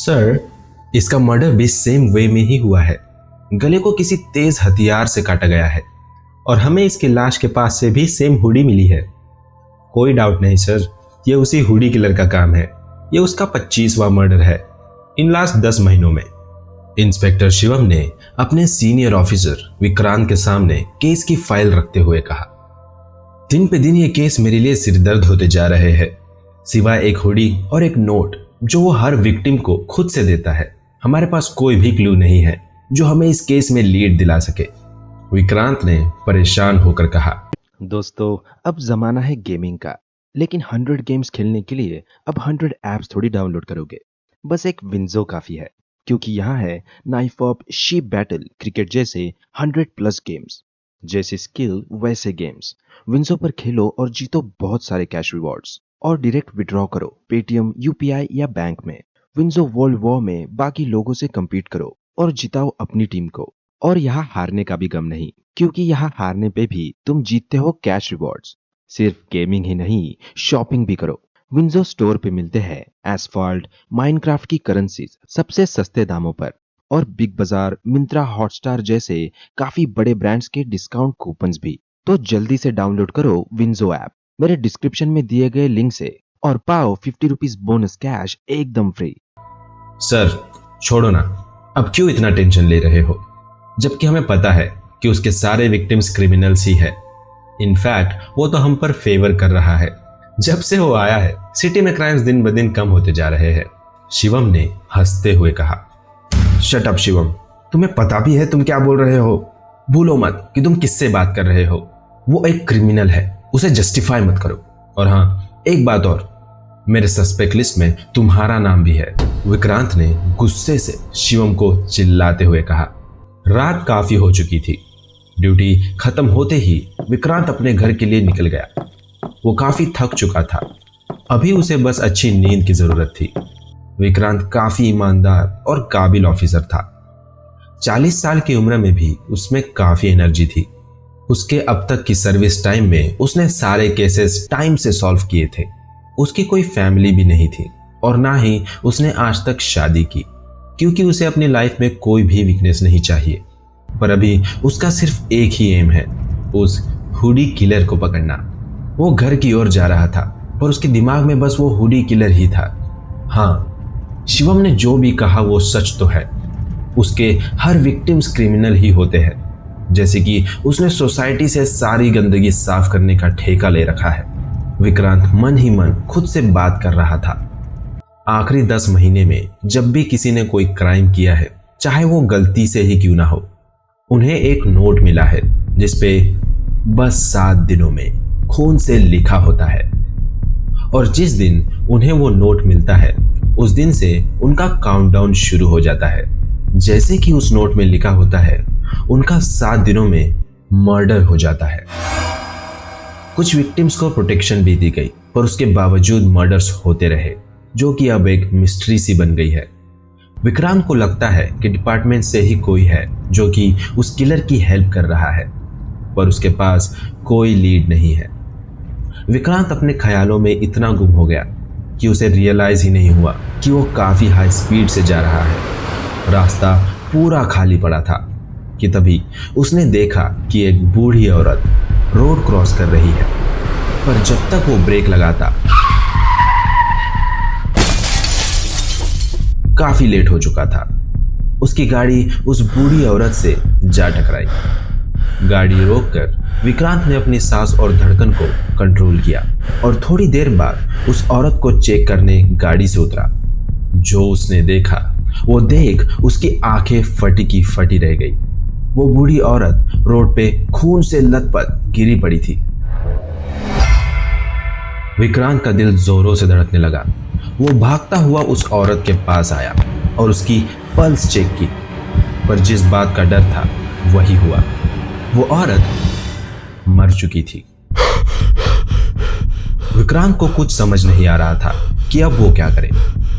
Sir, इसका murder भी same way में ही हुआ है। गले को किसी तेज हथियार से काटा गया है और हमें इसकी लाश के पास से भी सेम हुडी मिली है। कोई डाउट नहीं सर, ये उसी हुडी किलर का काम है। ये उसका 25वां मर्डर है इन लास्ट 10 महीनों में। इंस्पेक्टर शिवम ने अपने सीनियर ऑफिसर विक्रांत के सामने केस की फाइल रखते हुए कहा, दिन पे दिन ये केस मेरे लिए सिरदर्द होते जा रहे हैं। सिवाय एक हुडी और एक नोट जो वो हर विक्टिम को खुद से देता है, हमारे पास कोई भी क्लू नहीं है जो हमें इस केस में लीड दिला सके। विक्रांत ने परेशान होकर कहा, दोस्तों, अब जमाना है गेमिंग का, लेकिन 100 गेम्स खेलने के लिए अब 100 ऐप्स थोड़ी डाउनलोड करोगे। बस एक विंजो काफी है, क्योंकि यहाँ है knife of sheep battle, cricket जैसे 100+ गेम्स। जैसे स्किल वैसे गेम्स। विंजो पर खेलो और जीतो बहुत सारे कैश रिवॉर्ड्स और डायरेक्ट विड्रॉ करो पेटीएम, यूपीआई या बैंक में। विंजो वर्ल्ड वॉर में बाकी लोगों से compete करो और जिताओ अपनी टीम को। और यहाँ हारने का भी गम नहीं, क्योंकि यहाँ हारने पे भी तुम जीतते हो कैश रिवॉर्ड्स। सिर्फ गेमिंग ही नहीं, शॉपिंग भी करो। विंजो स्टोर पे मिलते हैं एसफॉल्ट, माइनक्राफ्ट की करेंसीज सबसे सस्ते दामों पर, और बिग बाजार, मिंत्रा, हॉटस्टार जैसे काफी बड़े ब्रांड्स के डिस्काउंट कूपन्स भी। तो जल्दी से डाउनलोड करो विंजो ऐप मेरे डिस्क्रिप्शन में दिए गए लिंक से और पाओ 50 रुपीज बोनस कैश एकदम फ्री। सर छोड़ो ना, अब क्यों इतना टेंशन ले रहे हो, जबकि हमें पता है कि उसके सारे विक्टिम्स क्रिमिनल्स ही है। इनफैक्ट वो तो हम पर फेवर कर रहा है। जब से वो आया है, सिटी में क्राइम्स दिन ब दिन कम होते जा रहे हैं। शिवम ने हंसते हुए कहा, शट अप शिवम, तुम्हें पता भी है तुम क्या बोल रहे हो। भूलो मत कि तुम किससे बात कर रहे हो। वो एक क्रिमिनल है, उसे जस्टिफाई मत करो। और हाँ, एक बात और, मेरे सस्पेक्ट लिस्ट में तुम्हारा नाम भी है। विक्रांत ने गुस्से से शिवम को चिल्लाते हुए कहा। रात काफी हो चुकी थी। ड्यूटी खत्म होते ही विक्रांत अपने घर के लिए निकल गया। वो काफी थक चुका था, अभी उसे बस अच्छी नींद की जरूरत थी। विक्रांत काफी ईमानदार और काबिल ऑफिसर था। 40 साल की उम्र में भी उसमें काफी एनर्जी थी। उसके अब तक की सर्विस टाइम में उसने सारे केसेस टाइम से सॉल्व किए थे। उसकी कोई फैमिली भी नहीं थी और ना ही उसने आज तक शादी की, क्योंकि उसे अपनी लाइफ में कोई भी वीकनेस नहीं चाहिए। पर अभी उसका सिर्फ एक ही एम है, उस हुडी किलर को पकड़ना। वो घर की ओर जा रहा था, पर उसके दिमाग में बस वो हुडी किलर ही था। हाँ, शिवम ने जो भी कहा वो सच तो है। उसके हर विक्टिम्स क्रिमिनल ही होते हैं, जैसे कि उसने सोसाइटी से सारी गंदगी साफ करने का ठेका ले रखा है। विक्रांत मन ही मन खुद से बात कर रहा था। आखिरी 10 महीने में जब भी किसी ने कोई क्राइम किया है, चाहे वो गलती से ही क्यों ना हो, उन्हें एक नोट मिला है जिसपे बस 7 दिनों में खून से लिखा होता है। और जिस दिन उन्हें वो नोट मिलता है, उस दिन से उनका काउंटडाउन शुरू हो जाता है। जैसे कि उस नोट में लिखा होता है, उनका 7 दिनों में मर्डर हो जाता है। कुछ विक्टिम्स को प्रोटेक्शन भी दी गई, पर उसके बावजूद मर्डर्स होते रहे, जो कि अब एक मिस्ट्री सी बन गई है। विक्रांत को लगता है कि डिपार्टमेंट से ही कोई है जो कि उस किलर की हेल्प कर रहा है, पर उसके पास कोई लीड नहीं है। विक्रांत अपने ख्यालों में इतना गुम हो गया कि उसे रियलाइज ही नहीं हुआ कि वो काफी हाई स्पीड से जा रहा है। रास्ता पूरा खाली पड़ा था कि तभी उसने देखा कि एक बूढ़ी औरत रोड क्रॉस कर रही है, पर जब तक वो ब्रेक लगाता काफी लेट हो चुका था। उसकी गाड़ी उस बूढ़ी औरत से जा टकराई। गाड़ी रोककर विक्रांत ने अपनी सांस और धड़कन को कंट्रोल किया और थोड़ी देर बाद उस औरत को चेक करने गाड़ी से उतरा। जो उसने देखा वो देख उसकी आंखें फटी की फटी रह गई। वो बूढ़ी औरत रोड पे खून से लथपथ गिरी पड़ी थी। विक्रांत का दिल जोरों से धड़कने लगा। वो भागता हुआ उस औरत के पास आया और उसकी पल्स चेक की, पर जिस बात का डर था वही हुआ। वो औरत मर चुकी थी। विक्रांत को कुछ समझ नहीं आ रहा था कि अब वो क्या करे।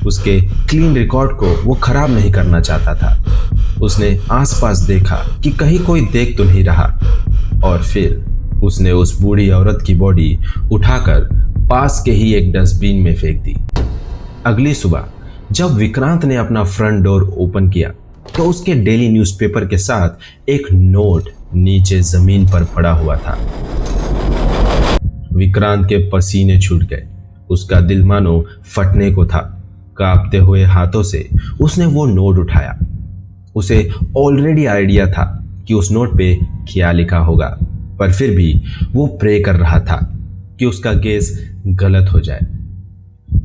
उसके क्लीन रिकॉर्ड को वो खराब नहीं करना चाहता था। उसने आसपास देखा कि कहीं कोई देख तो नहीं रहा, और फिर उसने उस बूढ़ी औरत की बॉडी उठाकर पास के ही एक डस्टबिन में फेंक दी। अगली सुबह जब विक्रांत ने अपना फ्रंट डोर ओपन किया तो उसके डेली न्यूज़पेपर के साथ एक नोट नीचे जमीन पर पड़ा हुआ था। विक्रांत के पसीने छूट गए, उसका दिल मानो फटने को था। कांपते हुए हाथों से उसने वो नोट उठाया। उसे ऑलरेडी आइडिया था कि उस नोट पे क्या लिखा होगा, पर फिर भी वो प्रे कर रहा था कि उसका गेस गलत हो जाए।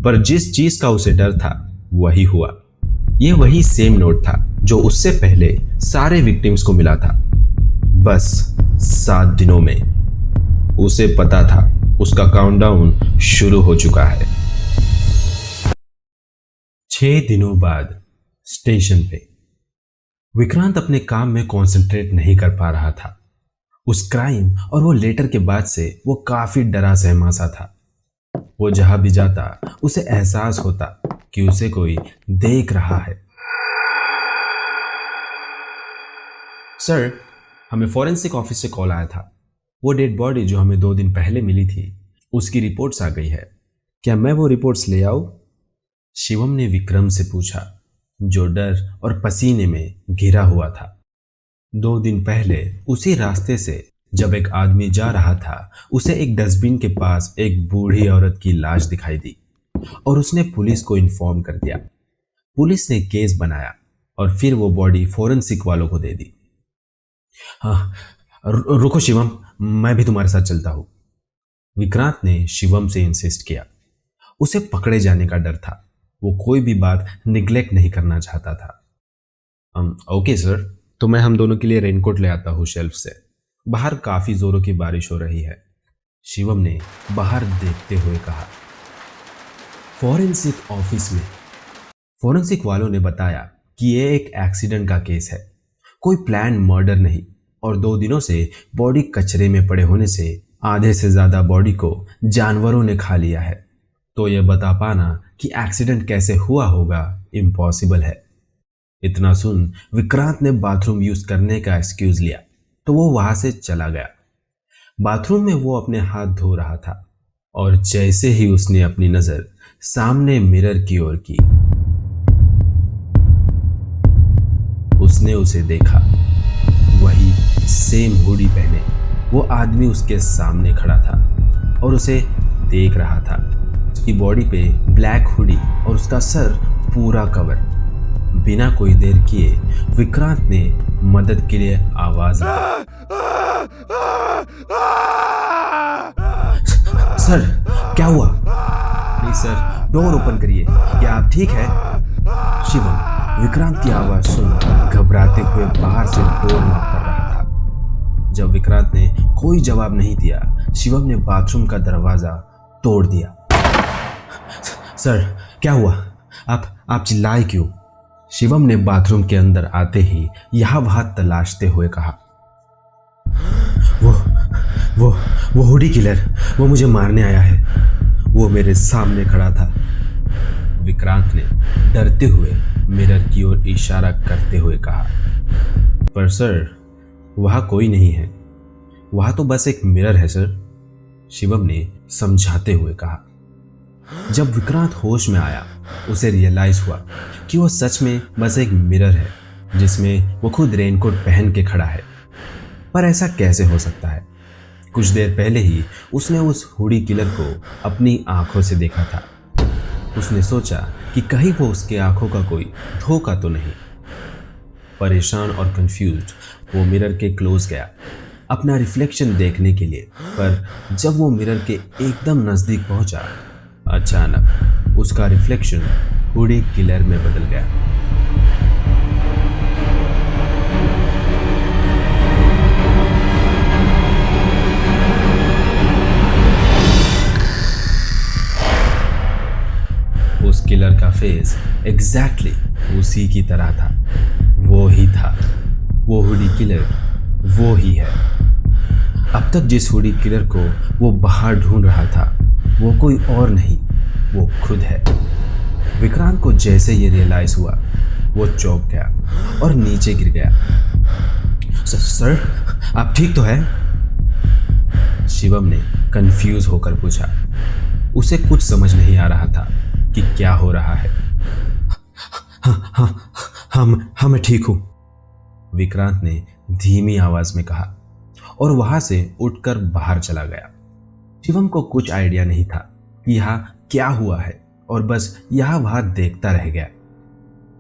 पर जिस चीज का उसे डर था वही हुआ। ये वही सेम नोट था जो उससे पहले सारे विक्टिम्स को मिला था, बस 7 दिनों में। उसे पता था उसका काउंटडाउन शुरू हो चुका है। 6 दिनों बाद स्टेशन पे विक्रांत अपने काम में कंसंट्रेट नहीं कर पा रहा था। उस क्राइम और वो लेटर के बाद से वो काफी डरा सहमा सा था। वो जहां भी जाता उसे एहसास होता कि उसे कोई देख रहा है। सर, हमें फॉरेंसिक ऑफिस से कॉल आया था। वो डेड बॉडी जो हमें 2 दिन पहले मिली थी उसकी रिपोर्ट्स आ गई है। क्या मैं वो रिपोर्ट्स ले आऊं? शिवम ने विक्रम से पूछा, जो डर और पसीने में घिरा हुआ था। 2 दिन पहले उसी रास्ते से जब एक आदमी जा रहा था उसे एक डस्टबिन के पास एक बूढ़ी औरत की लाश दिखाई दी और उसने पुलिस को इन्फॉर्म कर दिया। पुलिस ने केस बनाया और फिर वो बॉडी फोरेंसिक वालों को दे दी। हाँ, रुको शिवम, मैं भी तुम्हारे साथ चलता हूं। विक्रांत ने शिवम से इंसिस्ट किया। उसे पकड़े जाने का डर था। वो कोई भी बात निग्लेक्ट नहीं करना चाहता था। ओके सर, तो मैं हम दोनों के लिए रेनकोट ले आता हूं शेल्फ से। बाहर काफी जोरों की बारिश हो रही है, शिवम ने बाहर देखते हुए कहा। फॉरेंसिक ऑफिस में फॉरेंसिक वालों ने बताया कि यह एक एक्सीडेंट का केस है, कोई प्लान मर्डर नहीं, और 2 दिनों से बॉडी कचरे में पड़े होने से आधे से ज्यादा बॉडी को जानवरों ने खा लिया है। तो यह बता पाना कि एक्सीडेंट कैसे हुआ होगा इम्पॉसिबल है। इतना सुन विक्रांत ने बाथरूम यूज करने का एक्सक्यूज लिया तो वो वहां से चला गया। बाथरूम में वो अपने हाथ धो रहा था और जैसे ही उसने अपनी नजर सामने मिरर की ओर की, उसने उसे देखा। वही सेम हुडी पहने वो आदमी उसके सामने खड़ा था और उसे देख रहा था। उसकी बॉडी पे ब्लैक हुडी और उसका सर पूरा कवर। बिना कोई देर किए विक्रांत ने मदद के लिए आवाज दी। सर, क्या हुआ? नहीं सर, डोर ओपन करिए। क्या आप ठीक है? शिवम विक्रांत की आवाज सुन घबराते हुए बाहर से डोर नॉक कर रहा था। जब विक्रांत ने कोई जवाब नहीं दिया, शिवम ने बाथरूम का दरवाजा तोड़ दिया। सर, क्या हुआ? आप चिल्लाए क्यों? शिवम ने बाथरूम के अंदर आते ही यहां वहां तलाशते हुए कहा। वो हुडी किलर, वो मुझे मारने आया है। वो मेरे सामने खड़ा था। विक्रांत ने डरते हुए मिरर की ओर इशारा करते हुए कहा। पर सर, वहां कोई नहीं है, वहां तो बस एक मिरर है सर, शिवम ने समझाते हुए कहा। जब विक्रांत होश में आया उसे रियलाइज हुआ कि वो सच में बस एक मिरर है जिसमें वो खुद रेनकोट पहन के खड़ा है। पर ऐसा कैसे हो सकता है? कुछ देर पहले ही उसने उस हुडी किलर को अपनी आंखों से देखा था। उसने सोचा कि कहीं वो उसके आंखों का कोई धोखा तो नहीं। परेशान और कंफ्यूज्ड वो मिरर के क्लोज गया अपना रिफ्लेक्शन देखने के लिए। पर जब वो मिरर के एकदम नजदीक पहुंचा, अचानक उसका रिफ्लेक्शन हुडी किलर में बदल गया। उस किलर का फेस एग्जैक्टली उसी की तरह था। वो ही था, वो हुडी किलर वो ही है। अब तक जिस हुडी किलर को वो बाहर ढूंढ रहा था वो कोई और नहीं, वो खुद है। विक्रांत को जैसे ये रियलाइज हुआ वो चौंक गया और नीचे गिर गया। सर, आप ठीक तो है? शिवम ने कंफ्यूज होकर पूछा। उसे कुछ समझ नहीं आ रहा था कि क्या हो रहा है। हाँ हाँ हाँ मैं ठीक हूं, विक्रांत ने धीमी आवाज में कहा और वहां से उठकर बाहर चला गया। शिवम को कुछ आइडिया नहीं था कि यहाँ क्या हुआ है और बस यहाँ वहां देखता रह गया।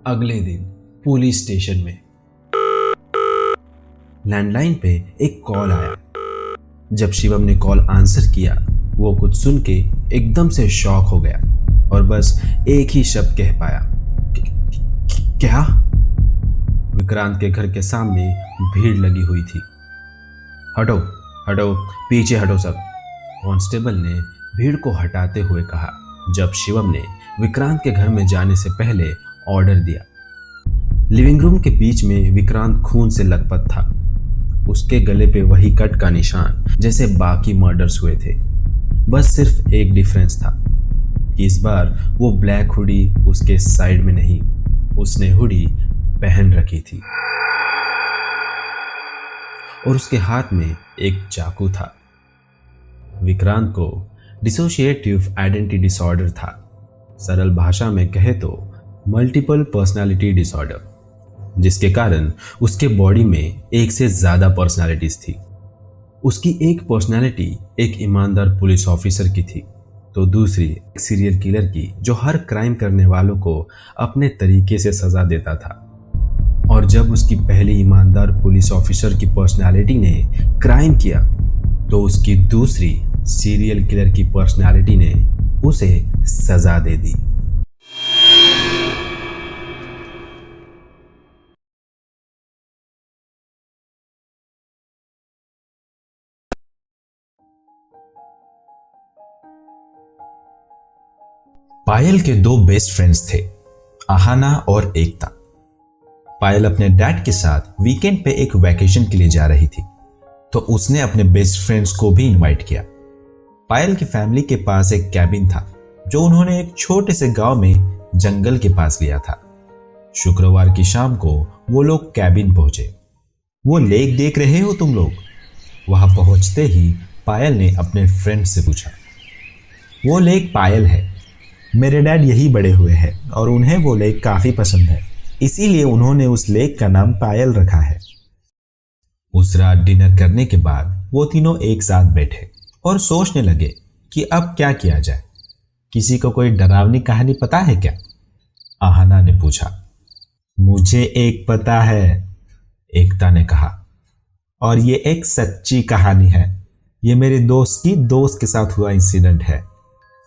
अगले दिन पुलिस स्टेशन में लैंडलाइन पे एक कॉल आया। जब शिवम ने कॉल आंसर किया, वो कुछ सुन के एकदम से शॉक हो गया और बस एक ही शब्द कह पाया, क्या? विक्रांत के घर के सामने भीड़ लगी हुई थी। हटो हटो, पीछे हटो सब, कांस्टेबल ने भीड़ को हटाते हुए कहा। जब शिवम ने विक्रांत के घर में जाने से पहले ऑर्डर दिया। लिविंग रूम के बीच में विक्रांत खून से लथपथ था। उसके गले पे वही कट का निशान जैसे बाकी मर्डर्स हुए थे। बस सिर्फ एक डिफरेंस था, इस बार वो ब्लैक हुडी उसके साइड में नहीं, उसने हुडी पहन रखी थी और उसके हाथ में एक चाकू था। विक्रांत को डिसोशिएटिव आइडेंटिटी डिसऑर्डर था। सरल भाषा में कहे तो मल्टीपल पर्सनालिटी डिसऑर्डर, जिसके कारण उसके बॉडी में एक से ज्यादा पर्सनालिटीज थी। उसकी एक पर्सनालिटी एक ईमानदार पुलिस ऑफिसर की थी, तो दूसरी एक सीरियल किलर की जो हर क्राइम करने वालों को अपने तरीके से सजा देता था। और जब उसकी पहली ईमानदार पुलिस ऑफिसर की पर्सनालिटी ने क्राइम किया, तो उसकी दूसरी सीरियल किलर की पर्सनालिटी ने उसे सजा दे दी। पायल के दो बेस्ट फ्रेंड्स थे, आहाना और एकता। पायल अपने डैड के साथ वीकेंड पे एक वैकेशन के लिए जा रही थी, तो उसने अपने बेस्ट फ्रेंड्स को भी इनवाइट किया। पायल की फैमिली के पास एक कैबिन था जो उन्होंने एक छोटे से गांव में जंगल के पास लिया था। शुक्रवार की शाम को वो लोग कैबिन पहुंचे। वो लेक देख रहे हो तुम लोग? वहां पहुंचते ही पायल ने अपने फ्रेंड से पूछा। वो लेक पायल है, मेरे डैड यही बड़े हुए हैं और उन्हें वो लेक काफी पसंद है, इसीलिए उन्होंने उस लेक का नाम पायल रखा है। उस रात डिनर करने के बाद वो तीनों एक साथ बैठे और सोचने लगे कि अब क्या किया जाए। किसी को कोई डरावनी कहानी पता है क्या? आहाना ने पूछा। मुझे एक पता है, एकता ने कहा, और ये एक सच्ची कहानी है। ये मेरे दोस्त की दोस्त के साथ हुआ इंसिडेंट है।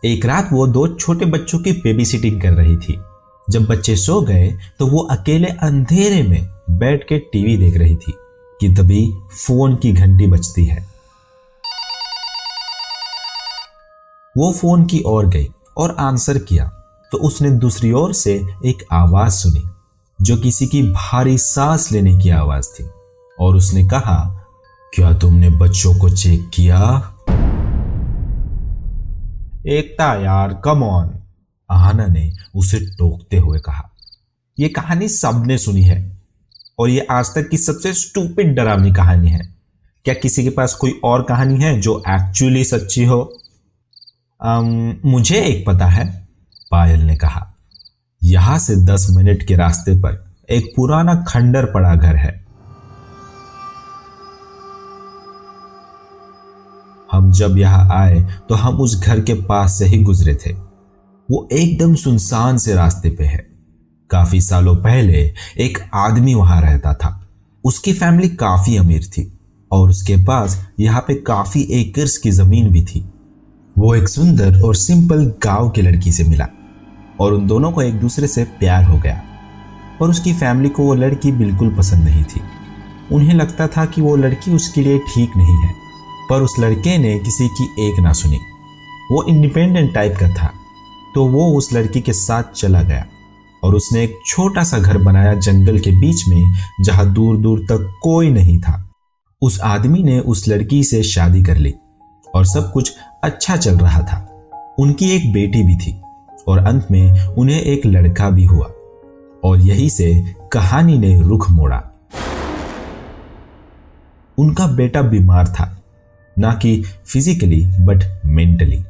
एक रात वो दो छोटे बच्चों की बेबी सिटिंग कर रही थी। जब बच्चे सो गए तो वो अकेले अंधेरे में बैठ के टीवी देख रही थी कि तभी फोन की घंटी बजती है। वो फोन की ओर गई और आंसर किया तो उसने दूसरी ओर से एक आवाज सुनी जो किसी की भारी सांस लेने की आवाज थी, और उसने कहा, क्या तुमने बच्चों को चेक किया? एकता यार, कम ऑन, आहाना ने उसे टोकते हुए कहा। यह कहानी सबने सुनी है और ये आज तक की सबसे स्टूपिड डरावनी कहानी है। क्या किसी के पास कोई और कहानी है जो एक्चुअली सच्ची हो? मुझे एक पता है, पायल ने कहा। यहां से 10 मिनट के रास्ते पर एक पुराना खंडर पड़ा घर है। हम जब यहां आए तो हम उस घर के पास से ही गुजरे थे। वो एकदम सुनसान से रास्ते पे है। काफी सालों पहले एक आदमी वहां रहता था। उसकी फैमिली काफी अमीर थी और उसके पास यहाँ पे काफी एकर्स की जमीन भी थी। वो एक सुंदर और सिंपल गांव की लड़की से मिला और उन दोनों को एक दूसरे से प्यार हो गया। और उसकी फैमिली को वो लड़की बिल्कुल पसंद नहीं थी। उन्हें लगता था कि वो लड़की उसके लिए ठीक नहीं है, पर उस लड़के ने किसी की एक ना सुनी। वो इंडिपेंडेंट टाइप का था, तो वो उस लड़की के साथ चला गया और उसने एक छोटा सा घर बनाया जंगल के बीच में, जहां दूर दूर तक कोई नहीं था। उस आदमी ने उस लड़की से शादी कर ली और सब कुछ अच्छा चल रहा था। उनकी एक बेटी भी थी और अंत में उन्हें एक लड़का भी हुआ। और यही से कहानी ने रुख मोड़ा। उनका बेटा बीमार था, ना कि फिजिकली बट मेंटली।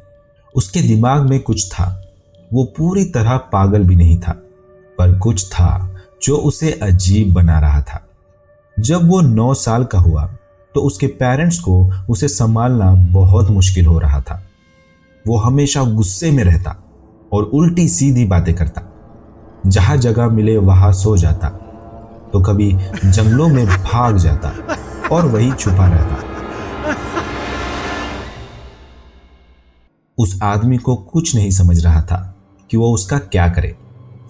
उसके दिमाग में कुछ था। वो पूरी तरह पागल भी नहीं था, पर कुछ था जो उसे अजीब बना रहा था। जब वो 9 साल का हुआ तो उसके पेरेंट्स को उसे संभालना बहुत मुश्किल हो रहा था। वो हमेशा गुस्से में रहता और उल्टी सीधी बातें करता। जहां जगह मिले वहां सो जाता, तो कभी जंगलों में भाग जाता और वहीं छुपा रहता। उस आदमी को कुछ नहीं समझ रहा था कि वो उसका क्या करे,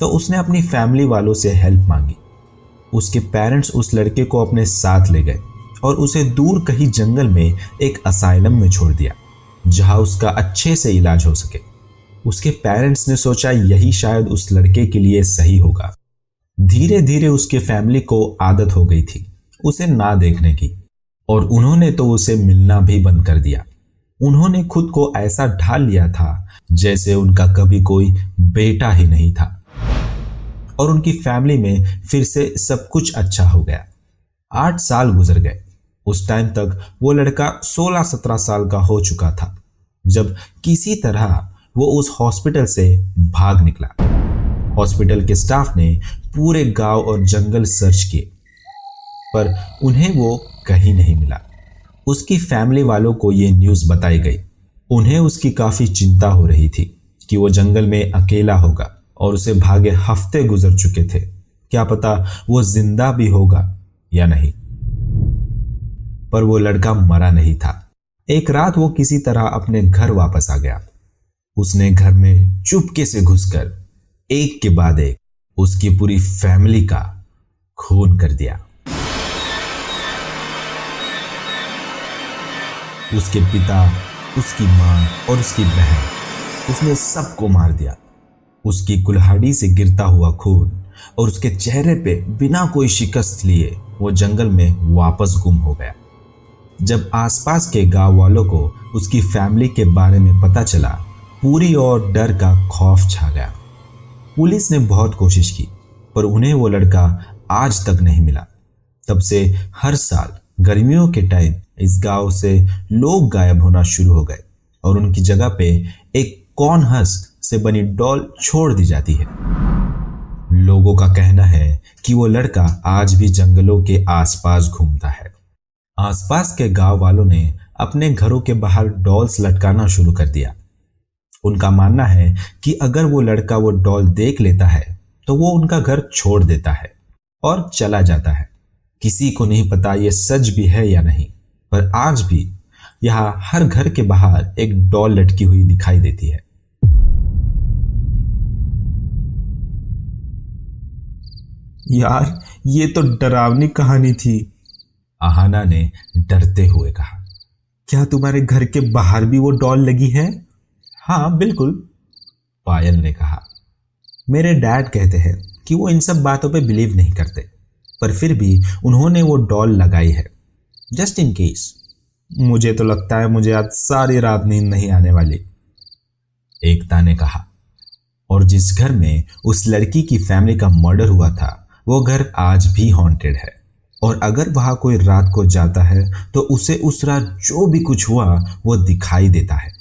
तो उसने अपनी फैमिली वालों से हेल्प मांगी। उसके पेरेंट्स उस लड़के को अपने साथ ले गए और उसे दूर कहीं जंगल में एक असाइलम में छोड़ दिया, जहां उसका अच्छे से इलाज हो सके। उसके पेरेंट्स ने सोचा यही शायद उस लड़के के लिए सही होगा। धीरे धीरे उसके फैमिली को आदत हो गई थी उसे ना देखने की, और उन्होंने तो उसे मिलना भी बंद कर दिया। उन्होंने खुद को ऐसा ढाल लिया था जैसे उनका कभी कोई बेटा ही नहीं था। और उनकी फैमिली में फिर से सब कुछ अच्छा हो गया। 8 साल गुजर गए। उस टाइम तक वो लड़का 16-17 साल का हो चुका था जब किसी तरह वो उस हॉस्पिटल से भाग निकला। हॉस्पिटल के स्टाफ ने पूरे गांव और जंगल सर्च किए, पर उन्हें वो कहीं नहीं मिला। उसकी फैमिली वालों को ये न्यूज़ बताई गई। उन्हें उसकी काफ़ी चिंता हो रही थी कि वो जंगल में अकेला होगा, और उसे भागे हफ्ते गुजर चुके थे। क्या पता वो जिंदा भी होगा या नहीं। पर वो लड़का मरा नहीं था। एक रात वो किसी तरह अपने घर वापस आ गया। उसने घर में चुपके से घुसकर एक के बाद एक उसकी पूरी फैमिली का खून कर दिया। उसके पिता, उसकी मां और उसकी बहन, उसने सबको मार दिया। उसकी कुल्हाड़ी से गिरता हुआ खून और उसके चेहरे पे बिना कोई शिकस्त लिए वो जंगल में वापस गुम हो गया। जब आसपास के गांव वालों को उसकी फैमिली के बारे में पता चला, पूरी ओर डर का खौफ छा गया। पुलिस ने बहुत कोशिश की, पर उन्हें वो लड़का आज तक नहीं मिला। तब से हर साल गर्मियों के टाइम इस गांव से लोग गायब होना शुरू हो गए और उनकी जगह पे एक कौन हस्क से बनी डॉल छोड़ दी जाती है। लोगों का कहना है कि वो लड़का आज भी जंगलों के आसपास घूमता है। आसपास के गांव वालों ने अपने घरों के बाहर डॉल्स लटकाना शुरू कर दिया। उनका मानना है कि अगर वो लड़का वो डॉल देख लेता है तो वो उनका घर छोड़ देता है और चला जाता है। किसी को नहीं पता ये सच भी है या नहीं, पर आज भी यहाँ हर घर के बाहर एक डॉल लटकी हुई दिखाई देती है। यार, ये तो डरावनी कहानी थी, आहाना ने डरते हुए कहा। क्या तुम्हारे घर के बाहर भी वो डॉल लगी है? हाँ बिल्कुल, पायल ने कहा। मेरे डैड कहते हैं कि वो इन सब बातों पे बिलीव नहीं करते, पर फिर भी उन्होंने वो डॉल लगाई है, जस्ट इन केस। मुझे तो लगता है मुझे आज सारी रात नींद नहीं आने वाली, एकता ने कहा। और जिस घर में उस लड़की की फैमिली का मर्डर हुआ था, वो घर आज भी हॉन्टेड है। और अगर वहां कोई रात को जाता है तो उसे उस रात जो भी कुछ हुआ वो दिखाई देता है।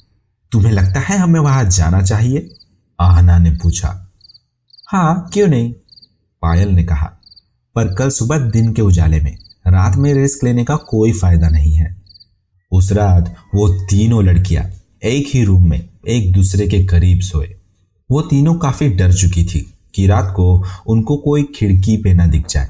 तुम्हें लगता है हमें वहां जाना चाहिए? आहना ने पूछा। हाँ, क्यों नहीं, पायल ने कहा। पर कल सुबह दिन के उजाले में रात में रिस्क लेने का कोई फायदा नहीं है। उस रात वो तीनों लड़कियां एक ही रूम में एक दूसरे के करीब सोए। वो तीनों काफी डर चुकी थी कि रात को उनको कोई खिड़की पे ना दिख जाए।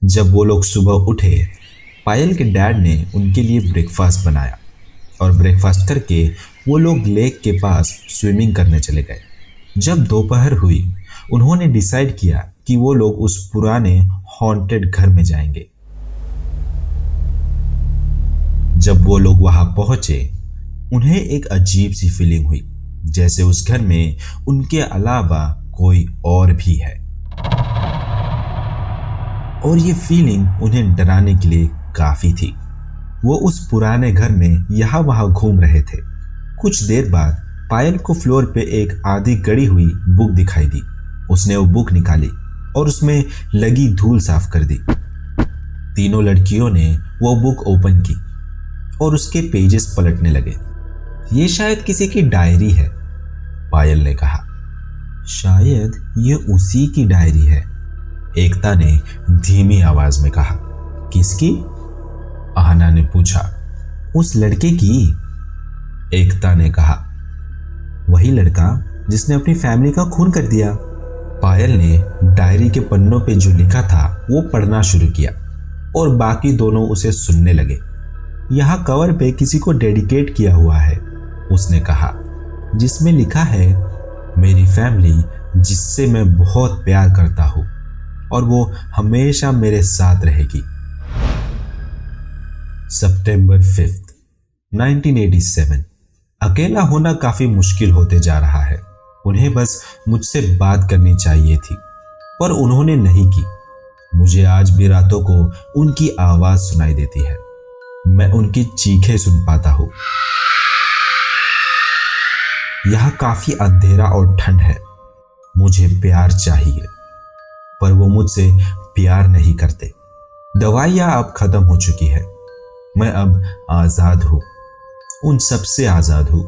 जब वो लोग सुबह उठे, पायल के डैड ने उनके लिए ब्रेकफास्ट बनाया और ब्रेकफास्ट करके वो लोग लेक के पास स्विमिंग करने चले गए। जब दोपहर हुई, उन्होंने डिसाइड किया कि वो लोग उस पुराने हॉन्टेड घर में जाएंगे। जब वो लोग वहां पहुंचे, उन्हें एक अजीब सी फीलिंग हुई, जैसे उस घर में उनके अलावा कोई और भी है। और ये फीलिंग उन्हें डराने के लिए काफी थी। वो उस पुराने घर में यहाँ वहां घूम रहे थे। कुछ देर बाद पायल को फ्लोर पे एक आधी गड़ी हुई बुक दिखाई दी। उसने वो बुक निकाली और उसमें लगी धूल साफ कर दी। तीनों लड़कियों ने वो बुक ओपन की और उसके पेजेस पलटने लगे। ये शायद किसी की डायरी है, पायल ने कहा। शायद ये उसी की डायरी है, एकता ने धीमी आवाज में कहा। किसकी? आहना ने पूछा। उस लड़के की, एकता ने कहा। वही लड़का जिसने अपनी फैमिली का खून कर दिया। पायल ने डायरी के पन्नों पे जो लिखा था वो पढ़ना शुरू किया और बाकी दोनों उसे सुनने लगे। यहाँ कवर पे किसी को डेडिकेट किया हुआ है, उसने कहा, जिसमें लिखा है, मेरी फैमिली जिससे मैं बहुत प्यार करता हूँ और वो हमेशा मेरे साथ रहेगी। सितंबर 5, 1987। अकेला होना काफी मुश्किल होते जा रहा है। उन्हें बस मुझसे बात करनी चाहिए थी, पर उन्होंने नहीं की। मुझे आज भी रातों को उनकी आवाज सुनाई देती है। मैं उनकी चीखें सुन पाता हूं। यह काफी अंधेरा और ठंड है। मुझे प्यार चाहिए, पर वो मुझसे प्यार नहीं करते। दवाइयां अब खत्म हो चुकी है। मैं अब आजाद हूं, उन सबसे आजाद हूं।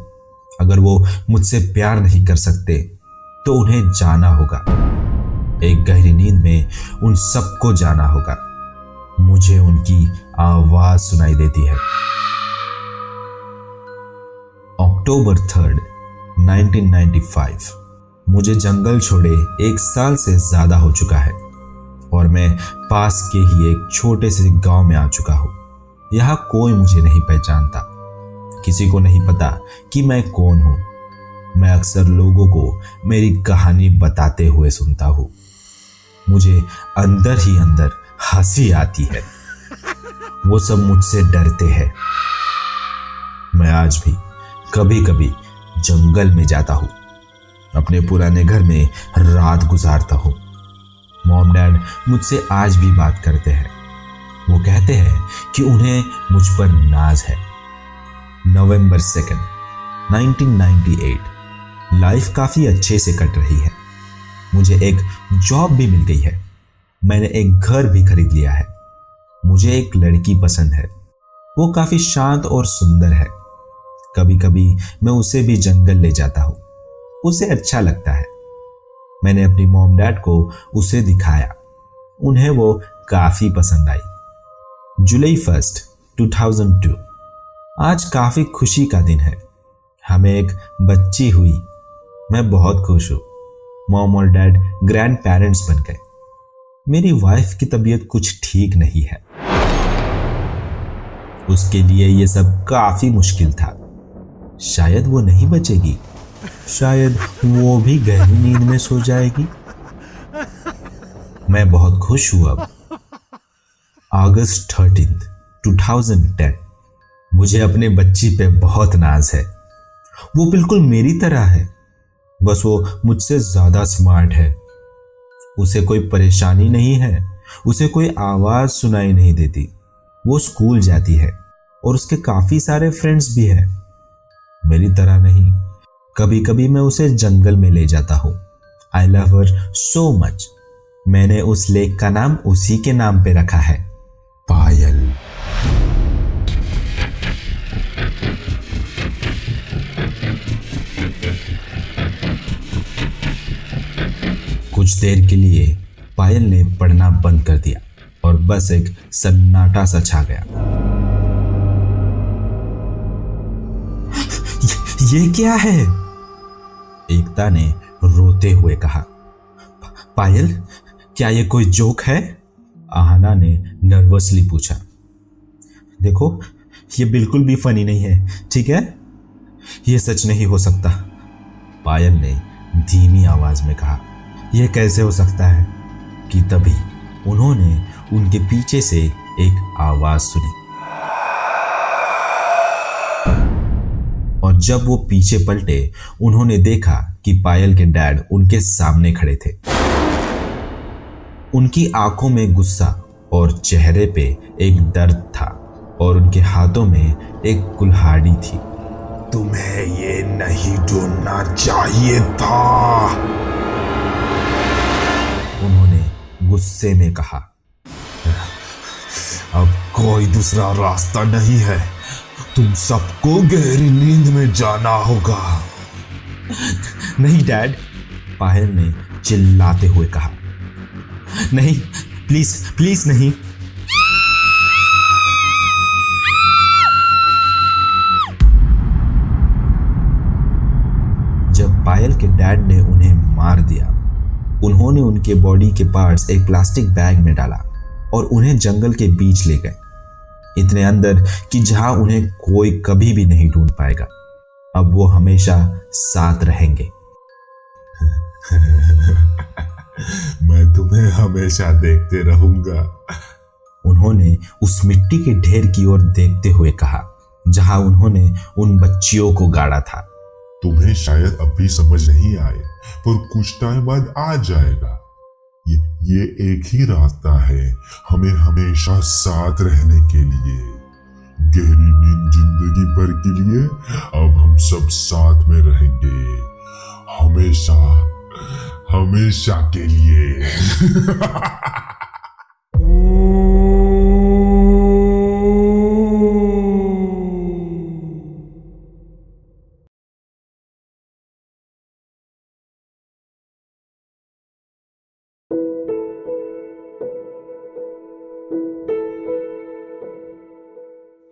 अगर वो मुझसे प्यार नहीं कर सकते तो उन्हें जाना होगा। एक गहरी नींद में उन सबको जाना होगा। मुझे उनकी आवाज सुनाई देती है। अक्टूबर 3, 1995। मुझे जंगल छोड़े 1 साल से ज्यादा हो चुका है और मैं पास के ही एक छोटे से गांव में आ चुका हूं। यहां कोई मुझे नहीं पहचानता। किसी को नहीं पता कि मैं कौन हूं। मैं अक्सर लोगों को मेरी कहानी बताते हुए सुनता हूं। मुझे अंदर ही अंदर हंसी आती है। वो सब मुझसे डरते हैं। मैं आज भी कभी कभी जंगल में जाता हूं। अपने पुराने घर में रात गुजारता हूं। मॉम डैड मुझसे आज भी बात करते हैं। वो कहते हैं कि उन्हें मुझ पर नाज है। नवंबर 2, 1998। लाइफ काफी अच्छे से कट रही है। मुझे एक जॉब भी मिल गई है। मैंने एक घर भी खरीद लिया है। मुझे एक लड़की पसंद है। वो काफी शांत और सुंदर है। कभी कभी मैं उसे भी जंगल ले जाता हूं। उसे अच्छा लगता है। मैंने अपनी मॉम डैड को उसे दिखाया। उन्हें वो काफी पसंद आई। जुलाई 1, 2002। आज काफी खुशी का दिन है। हमें एक बच्ची हुई। मैं बहुत खुश हूं। मॉम और डैड ग्रैंड पेरेंट्स बन गए। मेरी वाइफ की तबीयत कुछ ठीक नहीं है। उसके लिए ये सब काफी मुश्किल था। शायद वो नहीं बचेगी। शायद वो भी गहरी नींद में सो जाएगी। मैं बहुत खुश हूं अब। अगस्त 13, 2010। मुझे अपने बच्ची पे बहुत नाज है। वो बिल्कुल मेरी तरह है, बस वो मुझसे ज्यादा स्मार्ट है। उसे कोई परेशानी नहीं है। उसे कोई आवाज सुनाई नहीं देती। वो स्कूल जाती है और उसके काफी सारे फ्रेंड्स भी हैं। मेरी तरह नहीं। कभी कभी मैं उसे जंगल में ले जाता हूं। I love her so much. मैंने उस लेक का नाम उसी के नाम पे रखा है, पायल। कुछ देर के लिए पायल ने पढ़ना बंद कर दिया और बस एक सन्नाटा सा छा गया। ये क्या है? एकता ने रोते हुए कहा। पायल, क्या ये कोई जोक है? आहना ने नर्वसली पूछा। देखो, ये बिल्कुल भी फनी नहीं है, ठीक है? ये सच नहीं हो सकता, पायल ने धीमी आवाज में कहा। यह कैसे हो सकता है? कि तभी उन्होंने उनके पीछे से एक आवाज सुनी और जब वो पीछे पलटे उन्होंने देखा कि पायल के डैड उनके सामने खड़े थे। उनकी आंखों में गुस्सा और चेहरे पे एक दर्द था और उनके हाथों में एक कुल्हाड़ी थी। तुम्हें ये नहीं ढूंढना चाहिए था, उन्होंने गुस्से में कहा, अब कोई दूसरा रास्ता नहीं है, तुम सबको गहरी नींद में जाना होगा। नहीं डैड, पायल ने चिल्लाते हुए कहा। नहीं, प्लीज प्लीज नहीं। जब पायल के डैड ने उन्हें मार दिया, उन्होंने उनके बॉडी के पार्ट्स एक प्लास्टिक बैग में डाला और उन्हें जंगल के बीच ले गए, इतने अंदर कि जहां उन्हें कोई कभी भी नहीं ढूंढ पाएगा। अब वो हमेशा साथ रहेंगे। मैं तुम्हें हमेशा देखते रहूंगा, उन्होंने उस मिट्टी के ढेर की ओर देखते हुए कहा जहां उन्होंने उन बच्चियों को गाड़ा था। तुम्हें शायद अभी समझ नहीं आए, पर कुछ टाइम बाद आ जाएगा। ये एक ही रास्ता है हमें हमेशा साथ रहने के लिए। गहरी नींद जिंदगी भर के लिए अब हम सब साथ में रहेंगे, हमेशा हमेशा के लिए।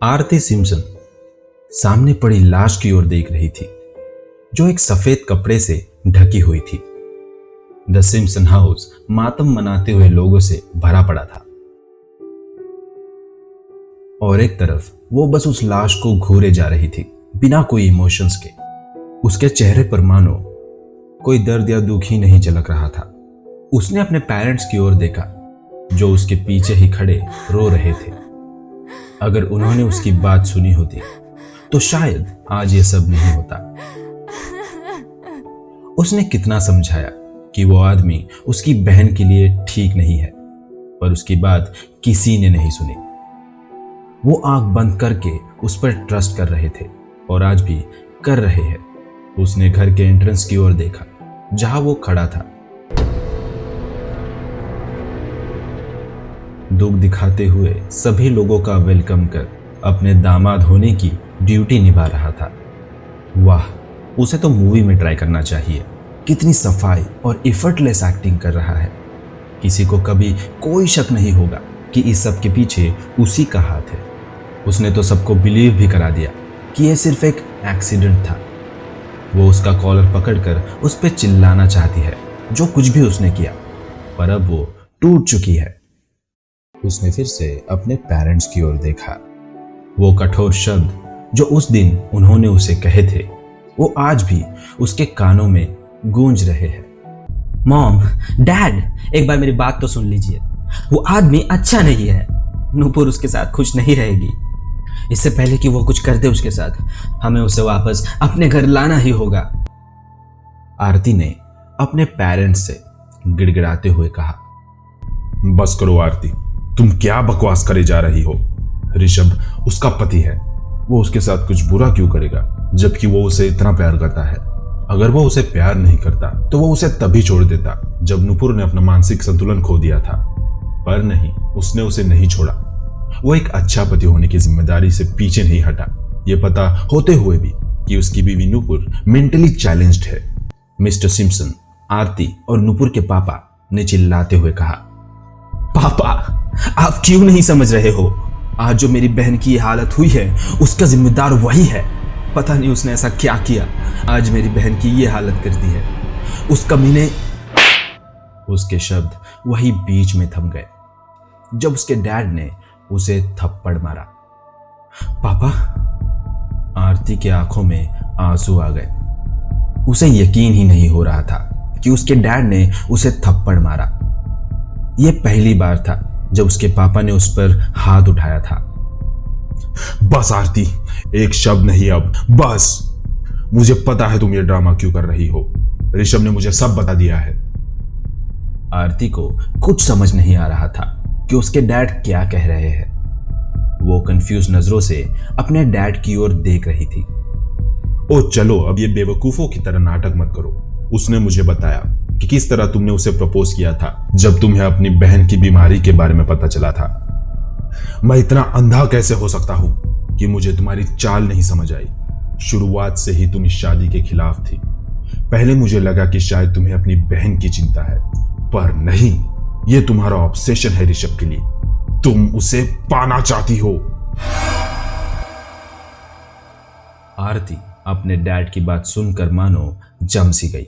आरती सिम्पसन सामने पड़ी लाश की ओर देख रही थी, जो एक सफेद कपड़े से ढकी हुई थी। द सिम्पसन हाउस मातम मनाते हुए लोगों से भरा पड़ा था और एक तरफ वो बस उस लाश को घूरे जा रही थी, बिना कोई इमोशंस के। उसके चेहरे पर मानो कोई दर्द या दुख ही नहीं झलक रहा था। उसने अपने पेरेंट्स की ओर देखा, जो उसके पीछे ही खड़े रो रहे थे। अगर उन्होंने उसकी बात सुनी होती तो शायद आज ये सब नहीं होता। उसने कितना समझाया कि वो आदमी उसकी बहन के लिए ठीक नहीं है, पर उसकी बात किसी ने नहीं सुनी। वो आंख बंद करके उस पर ट्रस्ट कर रहे थे और आज भी कर रहे हैं। उसने घर के एंट्रेंस की ओर देखा, जहां वो खड़ा था, दुख दिखाते हुए सभी लोगों का वेलकम कर अपने दामाद होने की ड्यूटी निभा रहा था। वाह, उसे तो मूवी में ट्राई करना चाहिए। कितनी सफाई और एफर्टलेस एक्टिंग कर रहा है। किसी को कभी कोई शक नहीं होगा कि इस सब के पीछे उसी का हाथ है। उसने तो सबको बिलीव भी करा दिया कि यह सिर्फ एक एक्सीडेंट था। वो उसका कॉलर पकड़कर उस पर चिल्लाना चाहती है, जो कुछ भी उसने किया, पर अब वो टूट चुकी है। उसने फिर से अपने पेरेंट्स की ओर देखा। वो कठोर शब्द जो उस दिन उन्होंने उसे कहे थे, वो आज भी उसके कानों में गूंज रहे हैं। मॉम, डैड, एक बार मेरी बात तो सुन लीजिए। वो आदमी अच्छा नहीं है। नूपुर उसके साथ खुश नहीं रहेगी। इससे पहले कि वो कुछ कर दे उसके साथ, हमें उसे वापस अपने घर लाना ही होगा। आरती ने अपने पेरेंट्स से गिड़गिड़ाते हुए कहा। बस करो आरती, तुम क्या बकवास करे जा रही हो। ऋषभ उसका पति है, वो उसके साथ कुछ बुरा क्यों करेगा, जबकि वो उसे इतना प्यार करता है। अगर वो उसे प्यार नहीं करता तो वो उसे तभी छोड़ देता जब नुपुर ने अपना मानसिक संतुलन खो दिया था, पर नहीं, उसने उसे नहीं छोड़ा। वो एक अच्छा पति होने की जिम्मेदारी से पीछे नहीं हटा, ये पता होते हुए भी कि उसकी बीवी नुपुर मेंटली चैलेंज्ड है। मिस्टर सिम्पसन, आरती और नुपुर के पापा ने चिल्लाते हुए कहा। पापा, आप क्यों नहीं समझ रहे हो? आज जो मेरी बहन की हालत हुई है, उसका जिम्मेदार वही है। पता नहीं उसने ऐसा क्या किया, आज मेरी बहन की ये हालत कर दी है। उस कमीने। उसके शब्द वही बीच में थम गए जब उसके डैड ने उसे थप्पड़ मारा। पापा, आरती के आंखों में आंसू आ गए। उसे यकीन ही नहीं हो रहा था कि उसके डैड ने उसे थप्पड़ मारा। यह पहली बार था जब उसके पापा ने उस पर हाथ उठाया था। बस आरती, एक शब्द नहीं अब, बस। मुझे पता है तुम ये ड्रामा क्यों कर रही हो। ऋषभ ने मुझे सब बता दिया है। आरती को कुछ समझ नहीं आ रहा था कि उसके डैड क्या कह रहे हैं। वो कंफ्यूज नजरों से अपने डैड की ओर देख रही थी। ओ चलो, अब ये बेवकूफों की तरह नाटक मत करो। उसने मुझे बताया कि किस तरह तुमने उसे प्रपोज किया था जब तुम्हें अपनी बहन की बीमारी के बारे में पता चला था। मैं इतना अंधा कैसे हो सकता हूं कि मुझे तुम्हारी चाल नहीं समझ आई। शुरुआत से ही तुम इस शादी के खिलाफ थी। पहले मुझे लगा कि शायद तुम्हें अपनी बहन की चिंता है, पर नहीं, यह तुम्हारा ऑब्सेशन है ऋषभ के लिए। तुम उसे पाना चाहती हो। आरती अपने डैड की बात सुनकर मानो जम सी गई।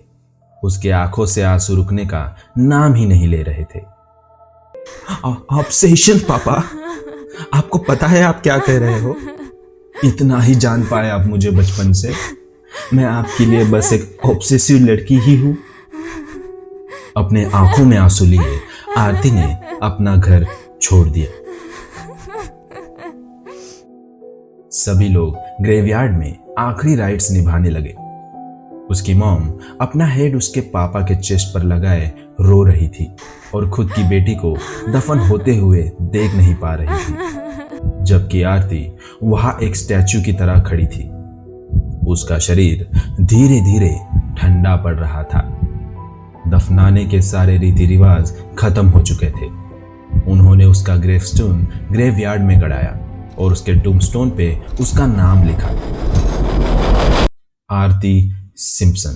उसके आंखों से आंसू रुकने का नाम ही नहीं ले रहे थे। ऑब्सेशन पापा, आपको पता है आप क्या कह रहे हो? इतना ही जान पाए आप मुझे बचपन से। मैं आपके लिए बस एक ऑब्सेसिव लड़की ही हूं। अपने आंखों में आंसू लिए आरती ने अपना घर छोड़ दिया। सभी लोग ग्रेवयार्ड में आखिरी राइट्स निभाने लगे। उसकी मॉम अपना हेड उसके पापा के चेस्ट पर लगाए रो रही थी और खुद की बेटी को दफन होते हुए देख नहीं पा रही थी, जबकि आरती वहां एक स्टैचू की तरह खड़ी थी। उसका शरीर धीरे धीरे ठंडा पड़ रहा था। दफनाने के सारे रीति रिवाज खत्म हो चुके थे। उन्होंने उसका ग्रेवस्टोन ग्रेवयार्ड में गड़ाया और उसके टूम्बस्टोन पे उसका नाम लिखा, आरती सिम्पसन।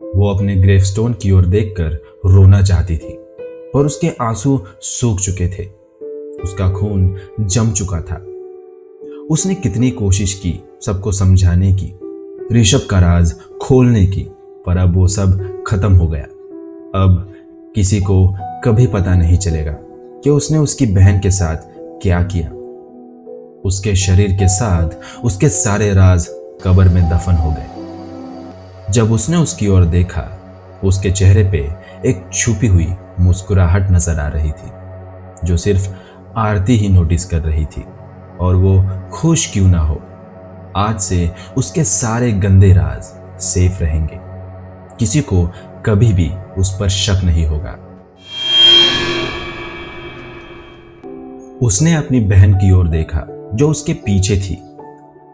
वो अपने ग्रेवस्टोन की ओर देखकर रोना चाहती थी, पर उसके आंसू सूख चुके थे। उसका खून जम चुका था। उसने कितनी कोशिश की सबको समझाने की, ऋषभ का राज खोलने की, पर अब वो सब खत्म हो गया। अब किसी को कभी पता नहीं चलेगा कि उसने उसकी बहन के साथ क्या किया। उसके शरीर के साथ उसके सारे राज कब्र में दफन हो गए। जब उसने उसकी ओर देखा, उसके चेहरे पे एक छुपी हुई मुस्कुराहट नजर आ रही थी, जो सिर्फ आरती ही नोटिस कर रही थी। और वो खुश क्यों ना हो, आज से उसके सारे गंदे राज सेफ रहेंगे। किसी को कभी भी उस पर शक नहीं होगा। उसने अपनी बहन की ओर देखा जो उसके पीछे थी।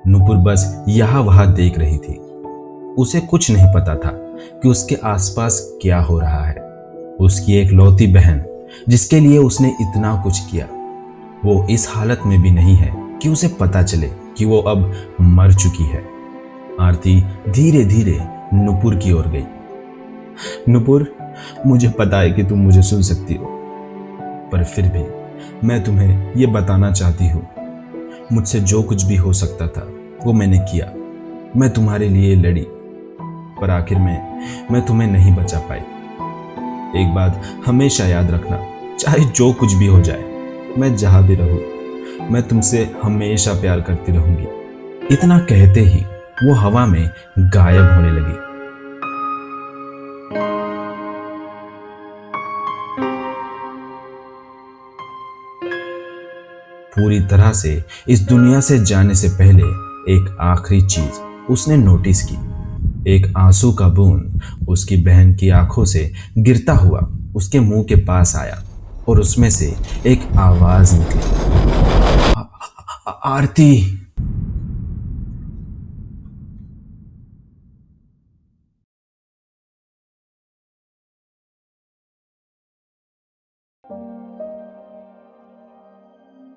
नुपुर बस यहां वहां देख रही थी। उसे कुछ नहीं पता था कि उसके आसपास क्या हो रहा है। उसकी एक लौती बहन जिसके लिए उसने इतना कुछ किया, वो इस हालत में भी नहीं है कि उसे पता चले कि वो अब मर चुकी है। आरती धीरे धीरे नुपुर की ओर गई। नुपुर, मुझे पता है कि तुम मुझे सुन सकती हो, पर फिर भी मैं तुम्हें यह बताना चाहती हूँ, मुझसे जो कुछ भी हो सकता था वो मैंने किया। मैं तुम्हारे लिए लड़ी, पर आखिर में मैं तुम्हें नहीं बचा पाई। एक बात हमेशा याद रखना, चाहे जो कुछ भी हो जाए, मैं जहां भी रहूं, मैं तुमसे हमेशा प्यार करती रहूंगी। इतना कहते ही वो हवा में गायब होने लगी। पूरी तरह से इस दुनिया से जाने से पहले एक आखिरी चीज उसने नोटिस की। एक आंसू का बूंद उसकी बहन की आंखों से गिरता हुआ उसके मुंह के पास आया और उसमें से एक आवाज निकली, आरती।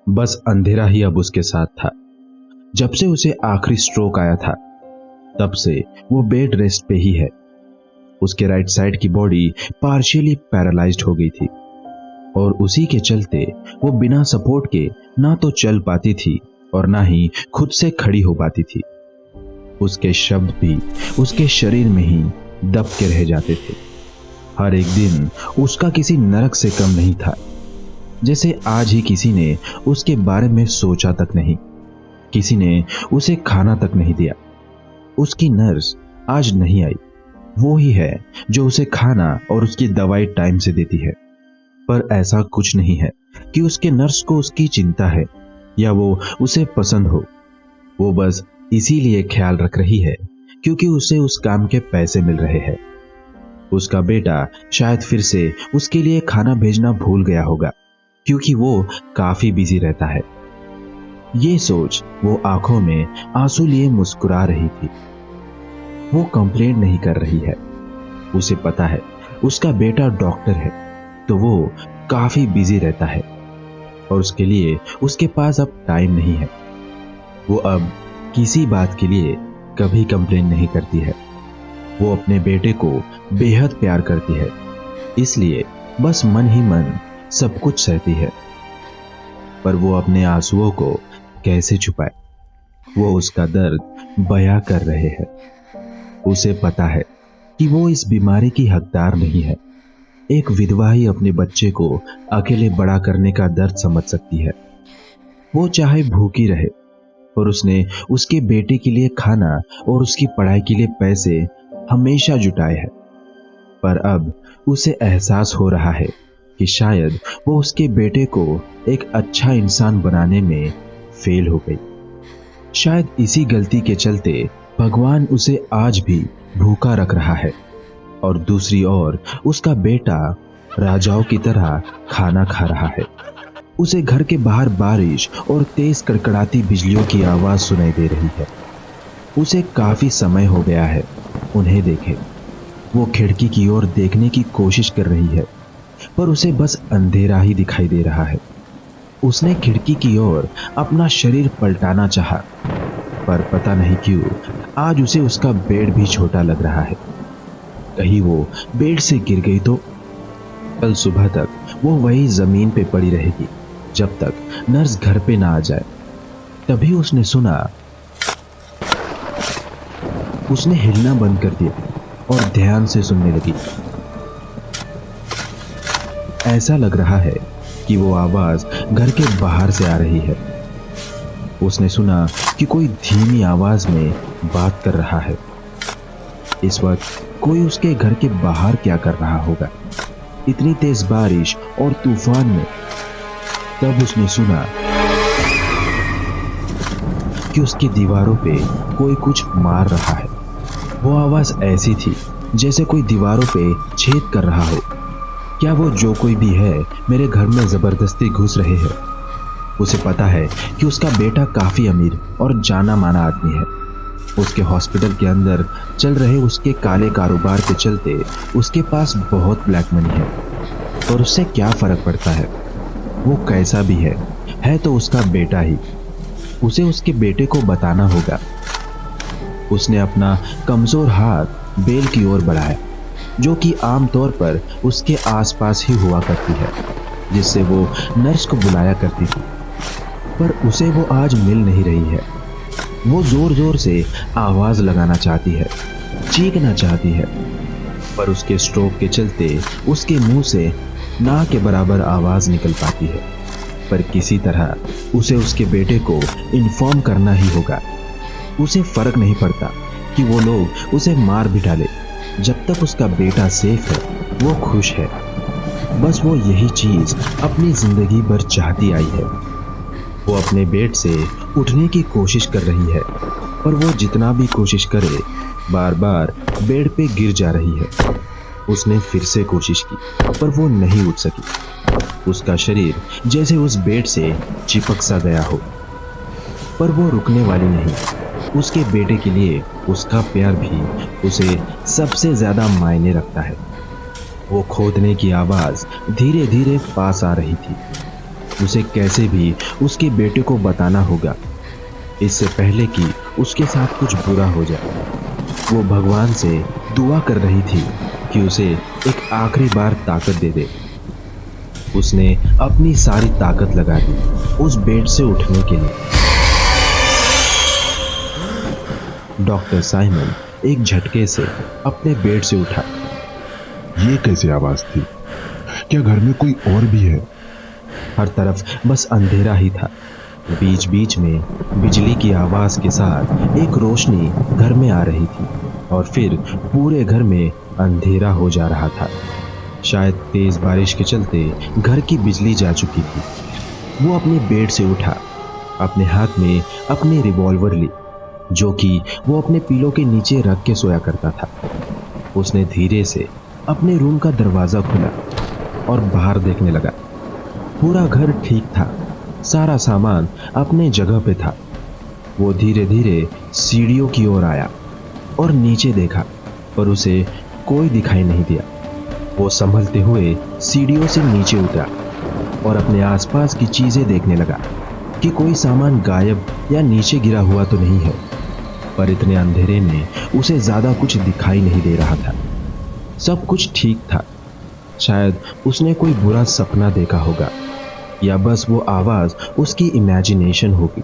बस अंधेरा ही अब उसके साथ था। जब से उसे आखिरी स्ट्रोक आया था, तब से वो बेड रेस्ट पे ही है। उसके राइट साइड की बॉडी पार्शियली पैरालाइज्ड हो गई थी और उसी के चलते वो बिना सपोर्ट के ना तो चल पाती थी और ना ही खुद से खड़ी हो पाती थी। उसके शब्द भी उसके शरीर में ही दब के रह जाते थे। हर एक दिन उसका किसी नरक से कम नहीं था, जैसे आज ही किसी ने उसके बारे में सोचा तक नहीं, किसी ने उसे खाना तक नहीं दिया। उसकी नर्स आज नहीं आई। वो ही है जो उसे खाना और उसकी दवाई टाइम से देती है, पर ऐसा कुछ नहीं है कि उसके नर्स को उसकी चिंता है या वो उसे पसंद हो। वो बस इसीलिए ख्याल रख रही है क्योंकि उसे उस काम के पैसे मिल रहे हैं। उसका बेटा शायद फिर से उसके लिए खाना भेजना भूल गया होगा, क्योंकि वो काफी बिजी रहता है। ये सोच वो आंखों में आंसू लिए मुस्कुरा रही थी। वो कंप्लेंट नहीं कर रही है। उसे पता है उसका बेटा डॉक्टर है, तो वो काफी बिजी रहता है और उसके लिए उसके पास अब टाइम नहीं है। वो अब किसी बात के लिए कभी कंप्लेंट नहीं करती है। वो अपने बेटे को बेहद प्यार करती है, इसलिए बस मन ही मन सब कुछ सहती है। पर वो अपने आंसुओं को कैसे छुपाए? वो उसका दर्द बयां कर रहे हैं। उसे पता है कि वो इस बीमारी की हकदार नहीं है। एक विधवा ही अपने बच्चे को अकेले बड़ा करने का दर्द समझ सकती है। वो चाहे भूखी रहे, और उसने उसके बेटे के लिए खाना और उसकी पढ़ाई के लिए पैसे हमेशा जुटाए हैं। पर अब उसे एहसास हो रहा है कि शायद वो उसके बेटे को एक अच्छा इंसान बनाने में फेल हो गई। शायद इसी गलती के चलते भगवान उसे आज भी भूखा रख रहा है, और दूसरी ओर उसका बेटा राजाओं की तरह खाना खा रहा है। उसे घर के बाहर बारिश और तेज कड़कड़ाती बिजलियों की आवाज सुनाई दे रही है। उसे काफी समय हो गया है उन्हें देखे। वो खिड़की की ओर देखने की कोशिश कर रही है, पर उसे बस अंधेरा ही दिखाई दे रहा है। उसने खिड़की की ओर अपना शरीर पलटाना चाहा, पर पता नहीं क्यों आज उसे उसका बेड भी छोटा लग रहा है। कहीं वो बेड से गिर गई तो? कल सुबह तक वो वही जमीन पे पड़ी रहेगी जब तक नर्स घर पे ना आ जाए। तभी उसने सुना। उसने हिलना बंद कर दिया और ध्यान से सुनने लगी। ऐसा लग रहा है कि वो आवाज घर के बाहर से आ रही है। उसने सुना कि कोई धीमी आवाज में बात कर रहा है। इस वक्त कोई उसके घर के बाहर क्या कर रहा होगा, इतनी तेज बारिश और तूफान में? तब उसने सुना कि उसकी दीवारों पे कोई कुछ मार रहा है। वो आवाज ऐसी थी जैसे कोई दीवारों पे छेद कर रहा हो। क्या वो जो कोई भी है मेरे घर में जबरदस्ती घुस रहे हैं? उसे पता है कि उसका बेटा काफी अमीर और जाना माना आदमी है। उसके हॉस्पिटल के अंदर चल रहे उसके काले कारोबार के चलते उसके पास बहुत ब्लैक मनी है, और उससे क्या फर्क पड़ता है? वो कैसा भी है तो उसका बेटा ही। उसे उसके बेटे को बताना होगा। उसने अपना कमजोर हाथ बेल की ओर बढ़ाया, जो कि आमतौर पर उसके आसपास ही हुआ करती है, जिससे वो नर्स को बुलाया करती थी। पर उसे वो आज मिल नहीं रही है। वो जोर जोर से आवाज लगाना चाहती है, चीखना चाहती है, पर उसके स्ट्रोक के चलते उसके मुंह से ना के बराबर आवाज निकल पाती है। पर किसी तरह उसे उसके बेटे को इन्फॉर्म करना ही होगा। उसे फर्क नहीं पड़ता कि वो लोग उसे मार भी डाले, जब तक उसका बेटा सेफ है वो खुश है। बस वो यही चीज अपनी जिंदगी भर चाहती आई है। वो अपने बेड से उठने की कोशिश कर रही है, पर वो जितना भी कोशिश करे बार बार बेड पे गिर जा रही है। उसने फिर से कोशिश की, पर वो नहीं उठ सकी। उसका शरीर जैसे उस बेड से चिपक सा गया हो। पर वो रुकने वाली नहीं। उसके बेटे के लिए उसका प्यार भी उसे सबसे ज्यादा मायने रखता है। वो खोदने की आवाज धीरे धीरे पास आ रही थी। उसे कैसे भी उसके बेटे को बताना होगा, इससे पहले कि उसके साथ कुछ बुरा हो जाए। वो भगवान से दुआ कर रही थी कि उसे एक आखिरी बार ताकत दे दे। उसने अपनी सारी ताकत लगा दी उस बेड से उठने के लिए। डॉक्टर साइमन एक झटके से अपने बेड से उठा। ये कैसी आवाज थी? क्या घर में कोई और भी है? हर तरफ बस अंधेरा ही था। बीच बीच में बिजली की आवाज के साथ एक रोशनी घर में आ रही थी, और फिर पूरे घर में अंधेरा हो जा रहा था। शायद तेज बारिश के चलते घर की बिजली जा चुकी थी। वो अपने बेड से उठा, अपने हाथ में अपनी रिवॉल्वर ली, जो कि वो अपने पीलो के नीचे रख के सोया करता था। उसने धीरे से अपने रूम का दरवाजा खोला और बाहर देखने लगा। पूरा घर ठीक था, सारा सामान अपने जगह पे था। वो धीरे धीरे सीढ़ियों की ओर आया और नीचे देखा, पर उसे कोई दिखाई नहीं दिया। वो संभलते हुए सीढ़ियों से नीचे उतरा और अपने आसपास की चीजें देखने लगा कि कोई सामान गायब या नीचे गिरा हुआ तो नहीं है, पर इतने अंधेरे में उसे ज्यादा कुछ दिखाई नहीं दे रहा था। सब कुछ ठीक था। शायद उसने कोई बुरा सपना देखा होगा, या बस वो आवाज उसकी इमेजिनेशन होगी।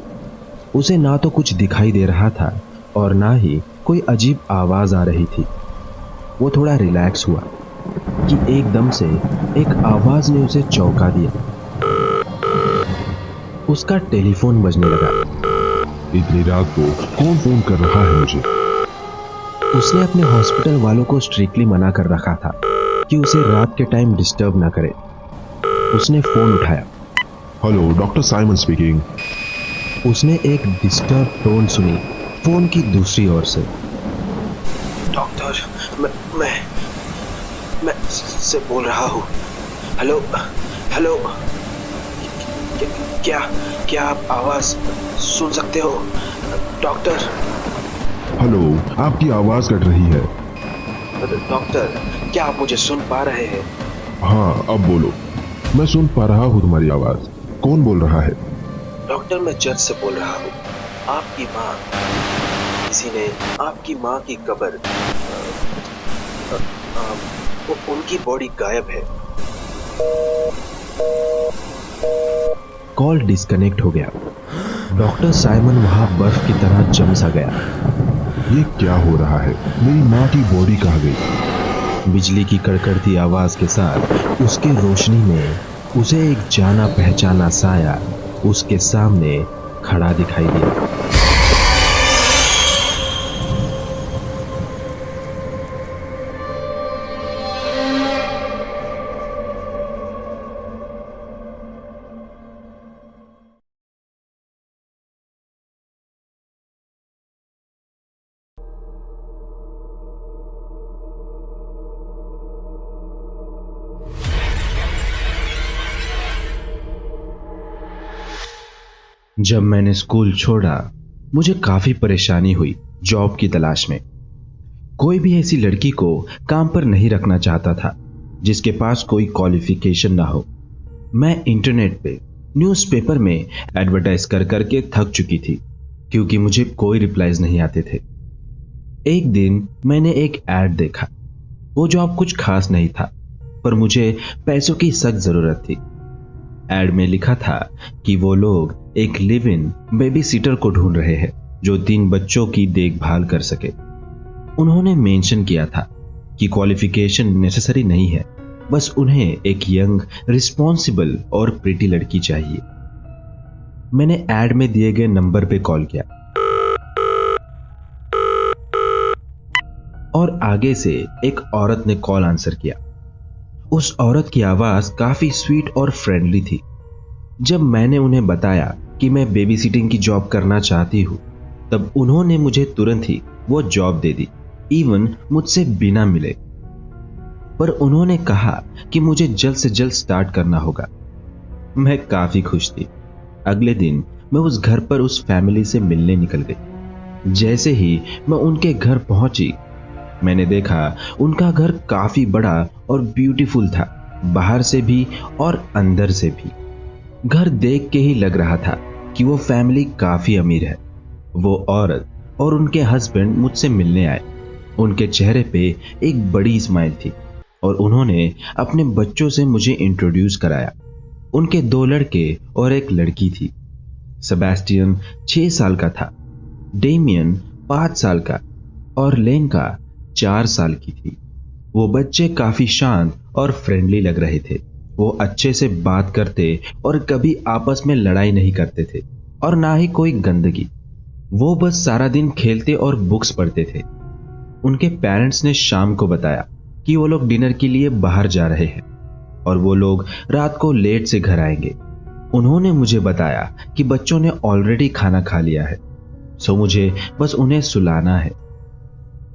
उसे ना तो कुछ दिखाई दे रहा था और ना ही कोई अजीब आवाज आ रही थी। वो थोड़ा रिलैक्स हुआ कि एकदम से एक आवाज ने उसे चौंका दिया। उसका टेलीफोन बजने लगा। इतनी रात को कौन फोन कर रहा है मुझे? उसने अपने हॉस्पिटल वालों को स्ट्रिक्टली मना कर रखा था कि उसे रात के टाइम डिस्टर्ब ना करे। उसने फोन उठाया। Hello, doctor Simon speaking. उसने एक डिस्टर्ब टोन सुनी फोन की दूसरी ओर से। डॉक्टर, मैं से बोल रहा हूँ। हेलो हेलो, क्या आप आवाज सुन सकते हो डॉक्टर? हेलो, आपकी आवाज कट रही है। डॉक्टर, क्या आप मुझे सुन पा रहे हैं? हाँ, अब बोलो। मैं सुन पा रहा हूँ तुम्हारी आवाज। कौन बोल रहा है? डॉक्टर, मैं चर्च से बोल रहा हूँ। आपकी माँ, किसी ने आपकी माँ की कब्र, उनकी बॉडी गायब है। कॉल डिस्कनेक्ट हो गया। डॉक्टर साइमन वहां बर्फ की तरह जम सा गया। ये क्या हो रहा है? मेरी माँ की बॉडी कहाँ गई? बिजली की कड़कड़ती आवाज के साथ उसकी रोशनी में उसे एक जाना पहचाना साया उसके सामने खड़ा दिखाई दिया। जब मैंने स्कूल छोड़ा, मुझे काफी परेशानी हुई जॉब की तलाश में। कोई भी ऐसी लड़की को काम पर नहीं रखना चाहता था जिसके पास कोई क्वालिफिकेशन ना हो। मैं इंटरनेट पे, न्यूज़पेपर में एडवर्टाइज कर करके थक चुकी थी क्योंकि मुझे कोई रिप्लाईज नहीं आते थे। एक दिन मैंने एक ऐड देखा। वो जॉब कुछ खास नहीं था, पर मुझे पैसों की सख्त जरूरत थी। ऐड में लिखा था कि वो लोग एक लिव इन बेबी सीटर को ढूंढ रहे हैं जो 3 बच्चों की देखभाल कर सके। उन्होंने मेंशन किया था कि क्वालिफिकेशन नेसेसरी नहीं है, बस उन्हें एक यंग, रिस्पॉन्सिबल और प्रिटी लड़की चाहिए। मैंने ऐड में दिए गए नंबर पे कॉल किया और आगे से एक औरत ने कॉल आंसर किया। उस औरत की आवाज काफी स्वीट और फ्रेंडली थी। जब मैंने उन्हें बताया कि मैं बेबी सिटिंग की जॉब करना चाहती हूँ, तब उन्होंने मुझे तुरंत ही वो जॉब दे दी, इवन मुझसे बिना मिले। पर उन्होंने कहा कि मुझे जल्द से जल्द स्टार्ट करना होगा। मैं काफी खुश थी। अगले दिन मैं उस घर पर उस फैमिली से मिलने निकल गई। जैसे ही मैं उनके घर पहुंची, मैंने देखा उनका घर काफी बड़ा और ब्यूटीफुल था, बाहर से भी और अंदर से भी। घर देख के ही लग रहा था कि वो फैमिली काफी अमीर है। वो औरत और उनके हस्बैंड मुझसे मिलने आए। उनके चेहरे पे एक बड़ी स्माइल थी और उन्होंने अपने बच्चों से मुझे इंट्रोड्यूस कराया। उनके 2 लड़के और एक लड़की थी। सेबेस्टियन 6 साल का था, डेमियन 5 साल का और लेंका 4 साल की थी। वो बच्चे काफी शांत और फ्रेंडली लग रहे थे। वो अच्छे से बात करते और कभी आपस में लड़ाई नहीं करते थे और ना ही कोई गंदगी। वो बस सारा दिन खेलते और बुक्स पढ़ते थे। उनके पेरेंट्स ने शाम को बताया कि वो लोग डिनर के लिए बाहर जा रहे हैं और वो लोग रात को लेट से घर आएंगे। उन्होंने मुझे बताया कि बच्चों ने ऑलरेडी खाना खा लिया है, सो मुझे बस उन्हें सुलाना है।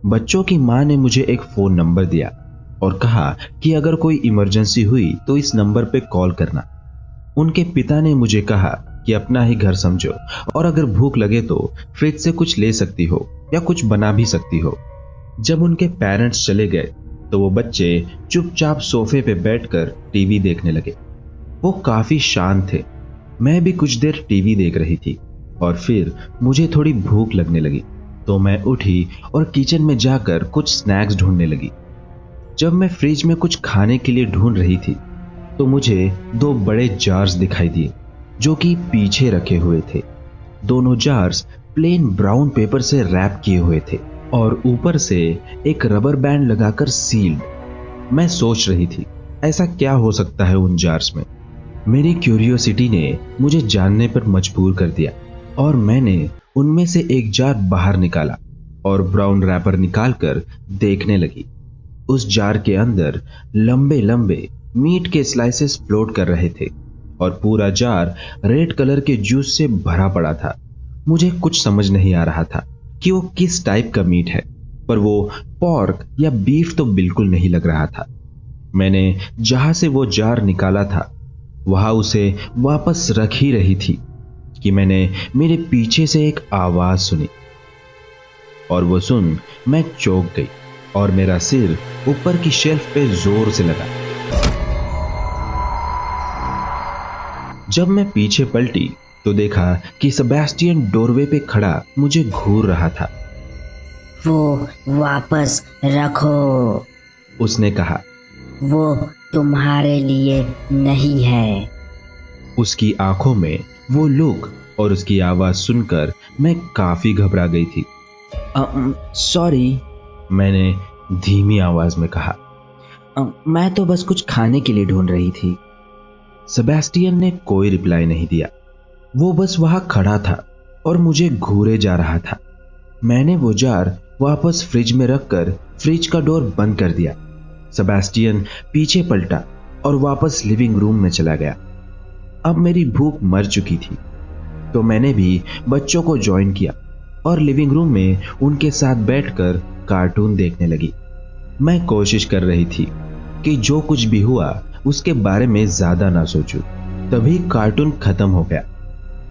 बच्चों की मां ने मुझे एक फोन नंबर दिया और कहा कि अगर कोई इमरजेंसी हुई तो इस नंबर पे कॉल करना। उनके पिता ने मुझे कहा कि अपना ही घर समझो और अगर भूख लगे तो फ्रिज से कुछ ले सकती हो या कुछ बना भी सकती हो। जब उनके पेरेंट्स चले गए तो वो बच्चे चुपचाप सोफे पे बैठकर टीवी देखने लगे। वो काफी शांत थे। मैं भी कुछ देर टीवी देख रही थी और फिर मुझे थोड़ी भूख लगने लगी तो मैं उठी और किचन में जाकर कुछ स्नैक्स ढूंढने लगी। जब मैं फ्रिज में कुछ खाने के लिए ढूंढ रही थी तो मुझे 2 बड़े जार्स दिखाई दिए जो कि पीछे रखे हुए थे। दोनों जार्स प्लेन ब्राउन पेपर से रैप किए हुए थे और ऊपर से एक रबर बैंड लगाकर सील्ड। मैं सोच रही थी ऐसा क्या हो सकता है उन जार्स में। मेरी क्यूरियोसिटी ने मुझे जानने पर मजबूर कर दिया और मैंने उनमें से एक जार बाहर निकाला और ब्राउन रैपर निकालकर देखने लगी। उस जार के अंदर लंबे लंबे मीट के स्लाइसेस फ्लोट कर रहे थे और पूरा जार रेड कलर के जूस से भरा पड़ा था। मुझे कुछ समझ नहीं आ रहा था कि वो किस टाइप का मीट है, पर वो पॉर्क या बीफ तो बिल्कुल नहीं लग रहा था। मैंने जहां से वो जार निकाला था वहां उसे वापस रख ही रही थी कि मैंने मेरे पीछे से एक आवाज सुनी और वो सुन मैं चौंक गई और मेरा सिर ऊपर की शेल्फ पे जोर से लगा। जब मैं पीछे पलटी तो देखा कि सेबेस्टियन डोरवे पे खड़ा मुझे घूर रहा था। वो वापस रखो, उसने कहा। वो तुम्हारे लिए नहीं है। उसकी आंखों में वो लुक और उसकी आवाज सुनकर मैं काफी घबरा गई थी। सॉरी, मैंने धीमी आवाज में कहा। मैं तो बस कुछ खाने के लिए ढूंढ रही थी। सेबेस्टियन ने कोई रिप्लाई नहीं दिया। वो बस वहां खड़ा था और मुझे घूरे जा रहा था। मैंने वो जार वापस फ्रिज में रखकर फ्रिज का डोर बंद कर दिया। सेबेस्टियन पीछे पलटा और वापस लिविंग रूम में चला गया। अब मेरी भूख मर चुकी थी तो मैंने भी बच्चों को ज्वाइन किया और लिविंग रूम में उनके साथ बैठकर कार्टून देखने लगी। मैं कोशिश कर रही थी कि जो कुछ भी हुआ उसके बारे में ज्यादा ना सोचूं। तभी कार्टून खत्म हो गया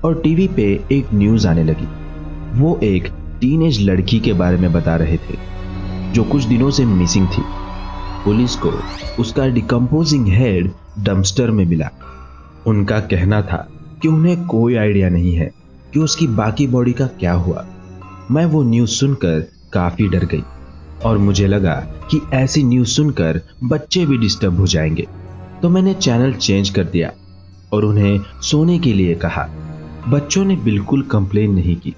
और टीवी पे एक न्यूज आने लगी। वो एक टीनेज लड़की के बारे में बता रहे थे जो कुछ दिनों से मिसिंग थी। पुलिस को उसका डिकम्पोजिंग हेड डंपस्टर में मिला। उनका कहना था कि उन्हें कोई आइडिया नहीं है कि उसकी बाकी बॉडी का क्या हुआ। मैं वो न्यूज सुनकर काफी डर गई और मुझे लगा कि ऐसी न्यूज सुनकर बच्चे भी डिस्टर्ब हो जाएंगे, तो मैंने चैनल चेंज कर दिया और उन्हें सोने के लिए कहा। बच्चों ने बिल्कुल कंप्लेन नहीं की।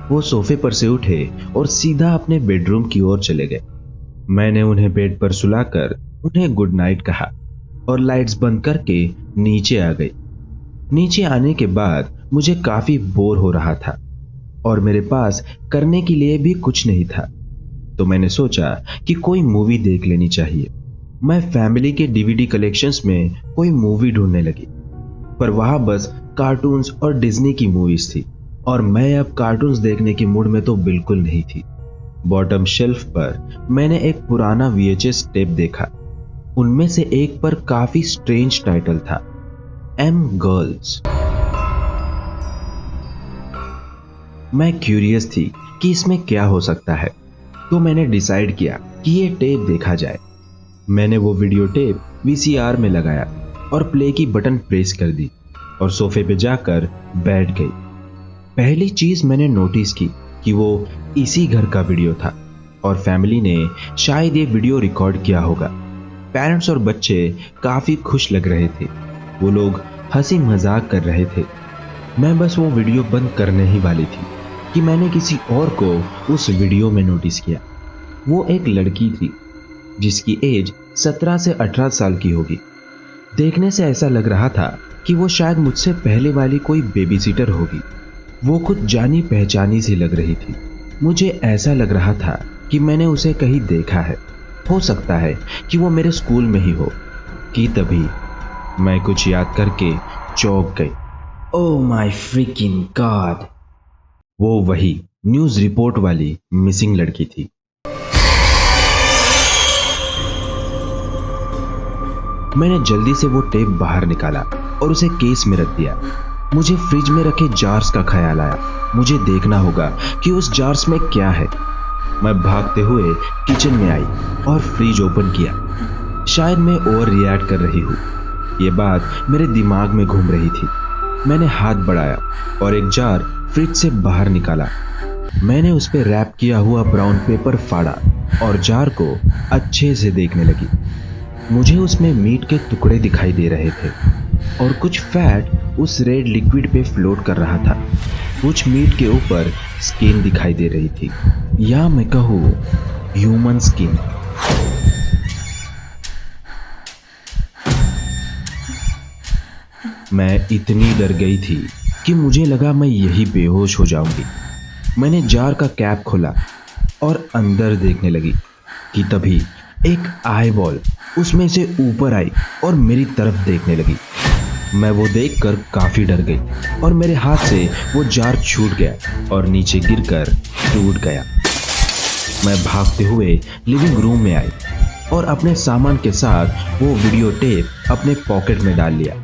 वो सोफे पर से उठे और सीधा अपने बेडरूम की ओर चले गए। मैंने उन्हें बेड पर सुलाकर उन्हें गुड नाइट कहा और लाइट्स बंद करके नीचे आ गई। नीचे आने के बाद मुझे काफी बोर हो रहा था और मेरे पास करने के लिए भी कुछ नहीं था, तो मैंने सोचा कि कोई मूवी देख लेनी चाहिए। मैं फैमिली के डीवीडी कलेक्शंस में कोई मूवी ढूंढने लगी, पर वहां बस कार्टून्स और डिज्नी की मूवीज थी और मैं अब कार्टून्स देखने की मूड में तो बिल्कुल नहीं थी। बॉटम शेल्फ पर मैंने एक पुराना VHS टेप देखा। उनमें से एक पर काफी स्ट्रेंज टाइटल था, एम गर्ल्स। मैं क्यूरियस थी कि इसमें क्या हो सकता है, तो मैंने डिसाइड किया कि ये टेप देखा जाए। मैंने वो वीडियो टेप VCR में लगाया और प्ले की बटन प्रेस कर दी और सोफे पे जाकर बैठ गई। पहली चीज मैंने नोटिस की कि वो इसी घर का वीडियो था और फैमिली ने शायद ये वीडियो रिकॉर्ड किया होगा। पेरेंट्स और बच्चे काफी खुश लग रहे थे। वो लोग हंसी मजाक कर रहे थे। मैं बस वो वीडियो बंद करने ही वाली थी कि मैंने किसी और को उस वीडियो में नोटिस किया। वो एक लड़की थी जिसकी एज 17 से 18 साल की होगी। देखने से ऐसा लग रहा था कि वो शायद मुझसे पहले वाली कोई बेबी सीटर होगी। वो कुछ जानी पहचानी सी लग रही थी। मुझे ऐसा लग रहा था कि मैंने उसे कहीं देखा है। हो सकता है कि वो मेरे स्कूल में ही हो। कि तभी मैं कुछ याद करके चौंक गई। Oh my fricking God! वो वही न्यूज रिपोर्ट वाली मिसिंग लड़की थी। मैंने जल्दी से वो टेप बाहर निकाला और उसे केस में रख दिया। मुझे फ्रिज में रखे जार्स का ख्याल आया। मुझे देखना होगा कि उस जार्स में क्या है। मैं भागते हुए किचन में आई और फ्रिज ओपन किया। शायद मैं ओवर रिएक्ट कर रही हूँ, ये बात मेरे दिमाग में घूम रही थी। मैंने हाथ बढ़ाया और एक जार फ्रिज से बाहर निकाला। मैंने उस पर रैप किया हुआ ब्राउन पेपर फाड़ा और जार को अच्छे से देखने लगी। मुझे उसमें मीट के टुकड़े दिखाई दे रहे थे और कुछ फैट उस रेड लिक्विड पे फ्लोट कर रहा था। कुछ मीट के ऊपर स्किन दिखाई दे रही थी, या मैं कहूँ ह्यूमन स्किन। मैं इतनी डर गई थी कि मुझे लगा मैं यही बेहोश हो जाऊंगी। मैंने जार का कैप खोला और अंदर देखने लगी कि तभी एक आईबॉल उसमें से ऊपर आई और मेरी तरफ देखने लगी। मैं वो देखकर काफी डर गई और मेरे हाथ से वो जार छूट गया और नीचे गिरकर टूट गया। मैं भागते हुए लिविंग रूम में आई और अपने सामान के साथ वो वीडियो टेप अपने पॉकेट में डाल लिया।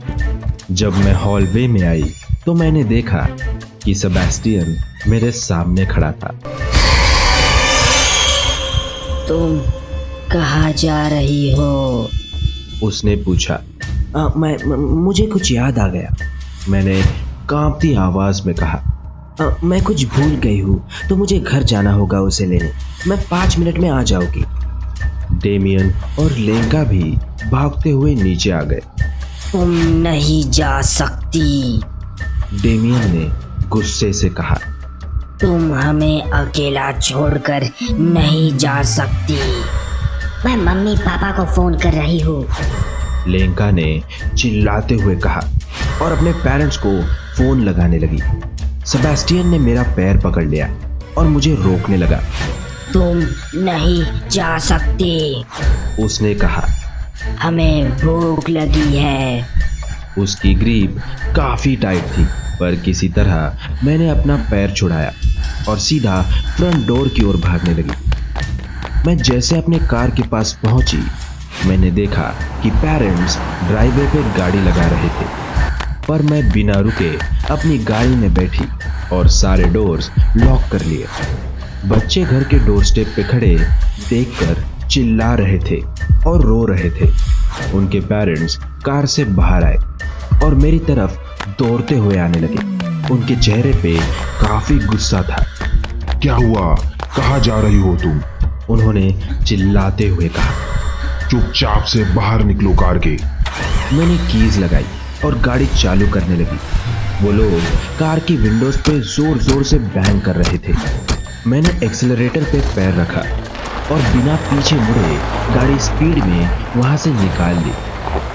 जब मैं हॉलवे में आई तो मैंने देखा कि सेबेस्टियन मेरे सामने खड़ा था। तुम कहाँ जा रही हो? उसने पूछा। मुझे कुछ याद आ गया, मैंने कांपती आवाज में कहा। मैं कुछ भूल गई हूँ तो मुझे घर जाना होगा उसे लेने। मैं 5 मिनट में आ जाऊंगी। डेमियन और लेंका भी भागते हुए नीचे आ गए। तुम नहीं जा सकती, डेमियन ने गुस्से से कहा। तुम हमें अकेला छोड़कर नहीं जा सकती। मैं मम्मी पापा को फोन कर रही हूँ, लेंका ने चिल्लाते हुए कहा और अपने पेरेंट्स को फोन लगाने लगी। सेबेस्टियन ने मेरा पैर पकड़ लिया और मुझे रोकने लगा। तुम नहीं जा सकती, उसने कहा। हमें भूख लगी है। उसकी ग्रिप काफी टाइट थी, पर किसी तरह मैंने अपना पैर छुड़ाया और सीधा फ्रंट डोर की ओर भागने लगी। मैं जैसे अपने कार के पास पहुंची, मैंने देखा कि पेरेंट्स ड्राइववे पे गाड़ी लगा रहे थे, पर मैं बिना रुके अपनी गाड़ी में बैठी और सारे डोर्स लॉक कर लिए। बच्चे घर के डोर स्टेप पे खड़े देखकर चिल्ला रहे थे और रो रहे थे। उनके पेरेंट्स कार से बाहर आए और मेरी तरफ दौड़ते हुए आने लगे। उनके चेहरे पे काफी गुस्सा था। क्या हुआ? कहाँ जा रही हो तुम? उन्होंने चिल्लाते हुए कहा। चुपचाप से बाहर निकलो कार के। मैंने कीज लगाई और गाड़ी चालू करने लगी। वो लोग कार की विंडोज पे जोर जोर से बैंग कर रहे थे। मैंने एक्सेलरेटर पे पैर रखा और बिना पीछे मुड़े गाड़ी स्पीड में वहां से निकाल ली।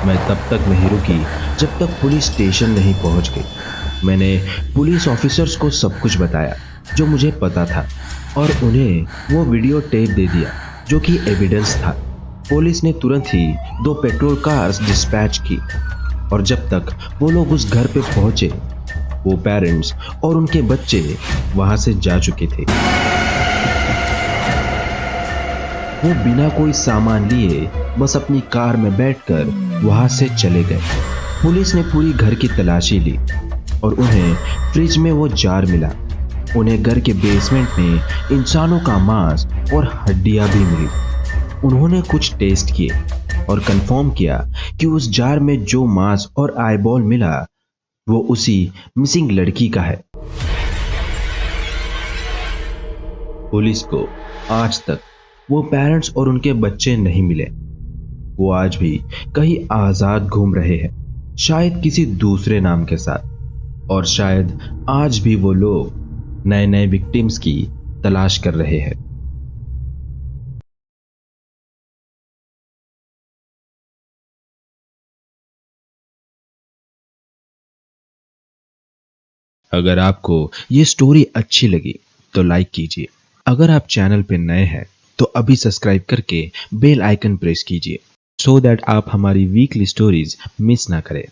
मैं तब तक नहीं रुकी जब तक पुलिस स्टेशन नहीं पहुंच गई। मैंने पुलिस ऑफिसर्स को सब कुछ बताया जो मुझे पता था और उन्हें वो वीडियो टेप दे दिया जो कि एविडेंस था। पुलिस ने तुरंत ही 2 पेट्रोल कार्स डिस्पैच की और जब तक वो लोग उस घर पे पहुंचे, वो पेरेंट्स और उनके बच्चे वहां से जा चुके थे। वो बिना कोई सामान लिए बस अपनी कार में बैठकर वहां से चले गए। पुलिस ने पूरी घर की तलाशी ली और उन्हें फ्रिज में वो जार मिला। उन्हें घर के बेसमेंट में इंसानों का मांस और हड्डियां भी मिली। उन्होंने कुछ टेस्ट किए और कंफर्म किया कि उस जार में जो मांस और आईबॉल मिला वो उसी मिसिंग लड़की का है। पुलिस को आज तक वो पेरेंट्स और उनके बच्चे नहीं मिले। वो आज भी कहीं आजाद घूम रहे हैं, शायद किसी दूसरे नाम के साथ, और शायद आज भी वो लोग नए नए विक्टिम्स की तलाश कर रहे हैं। अगर आपको ये स्टोरी अच्छी लगी तो लाइक कीजिए। अगर आप चैनल पे नए हैं तो अभी सब्सक्राइब करके बेल आइकन प्रेस कीजिए सो दैट आप हमारी वीकली स्टोरीज मिस ना करें।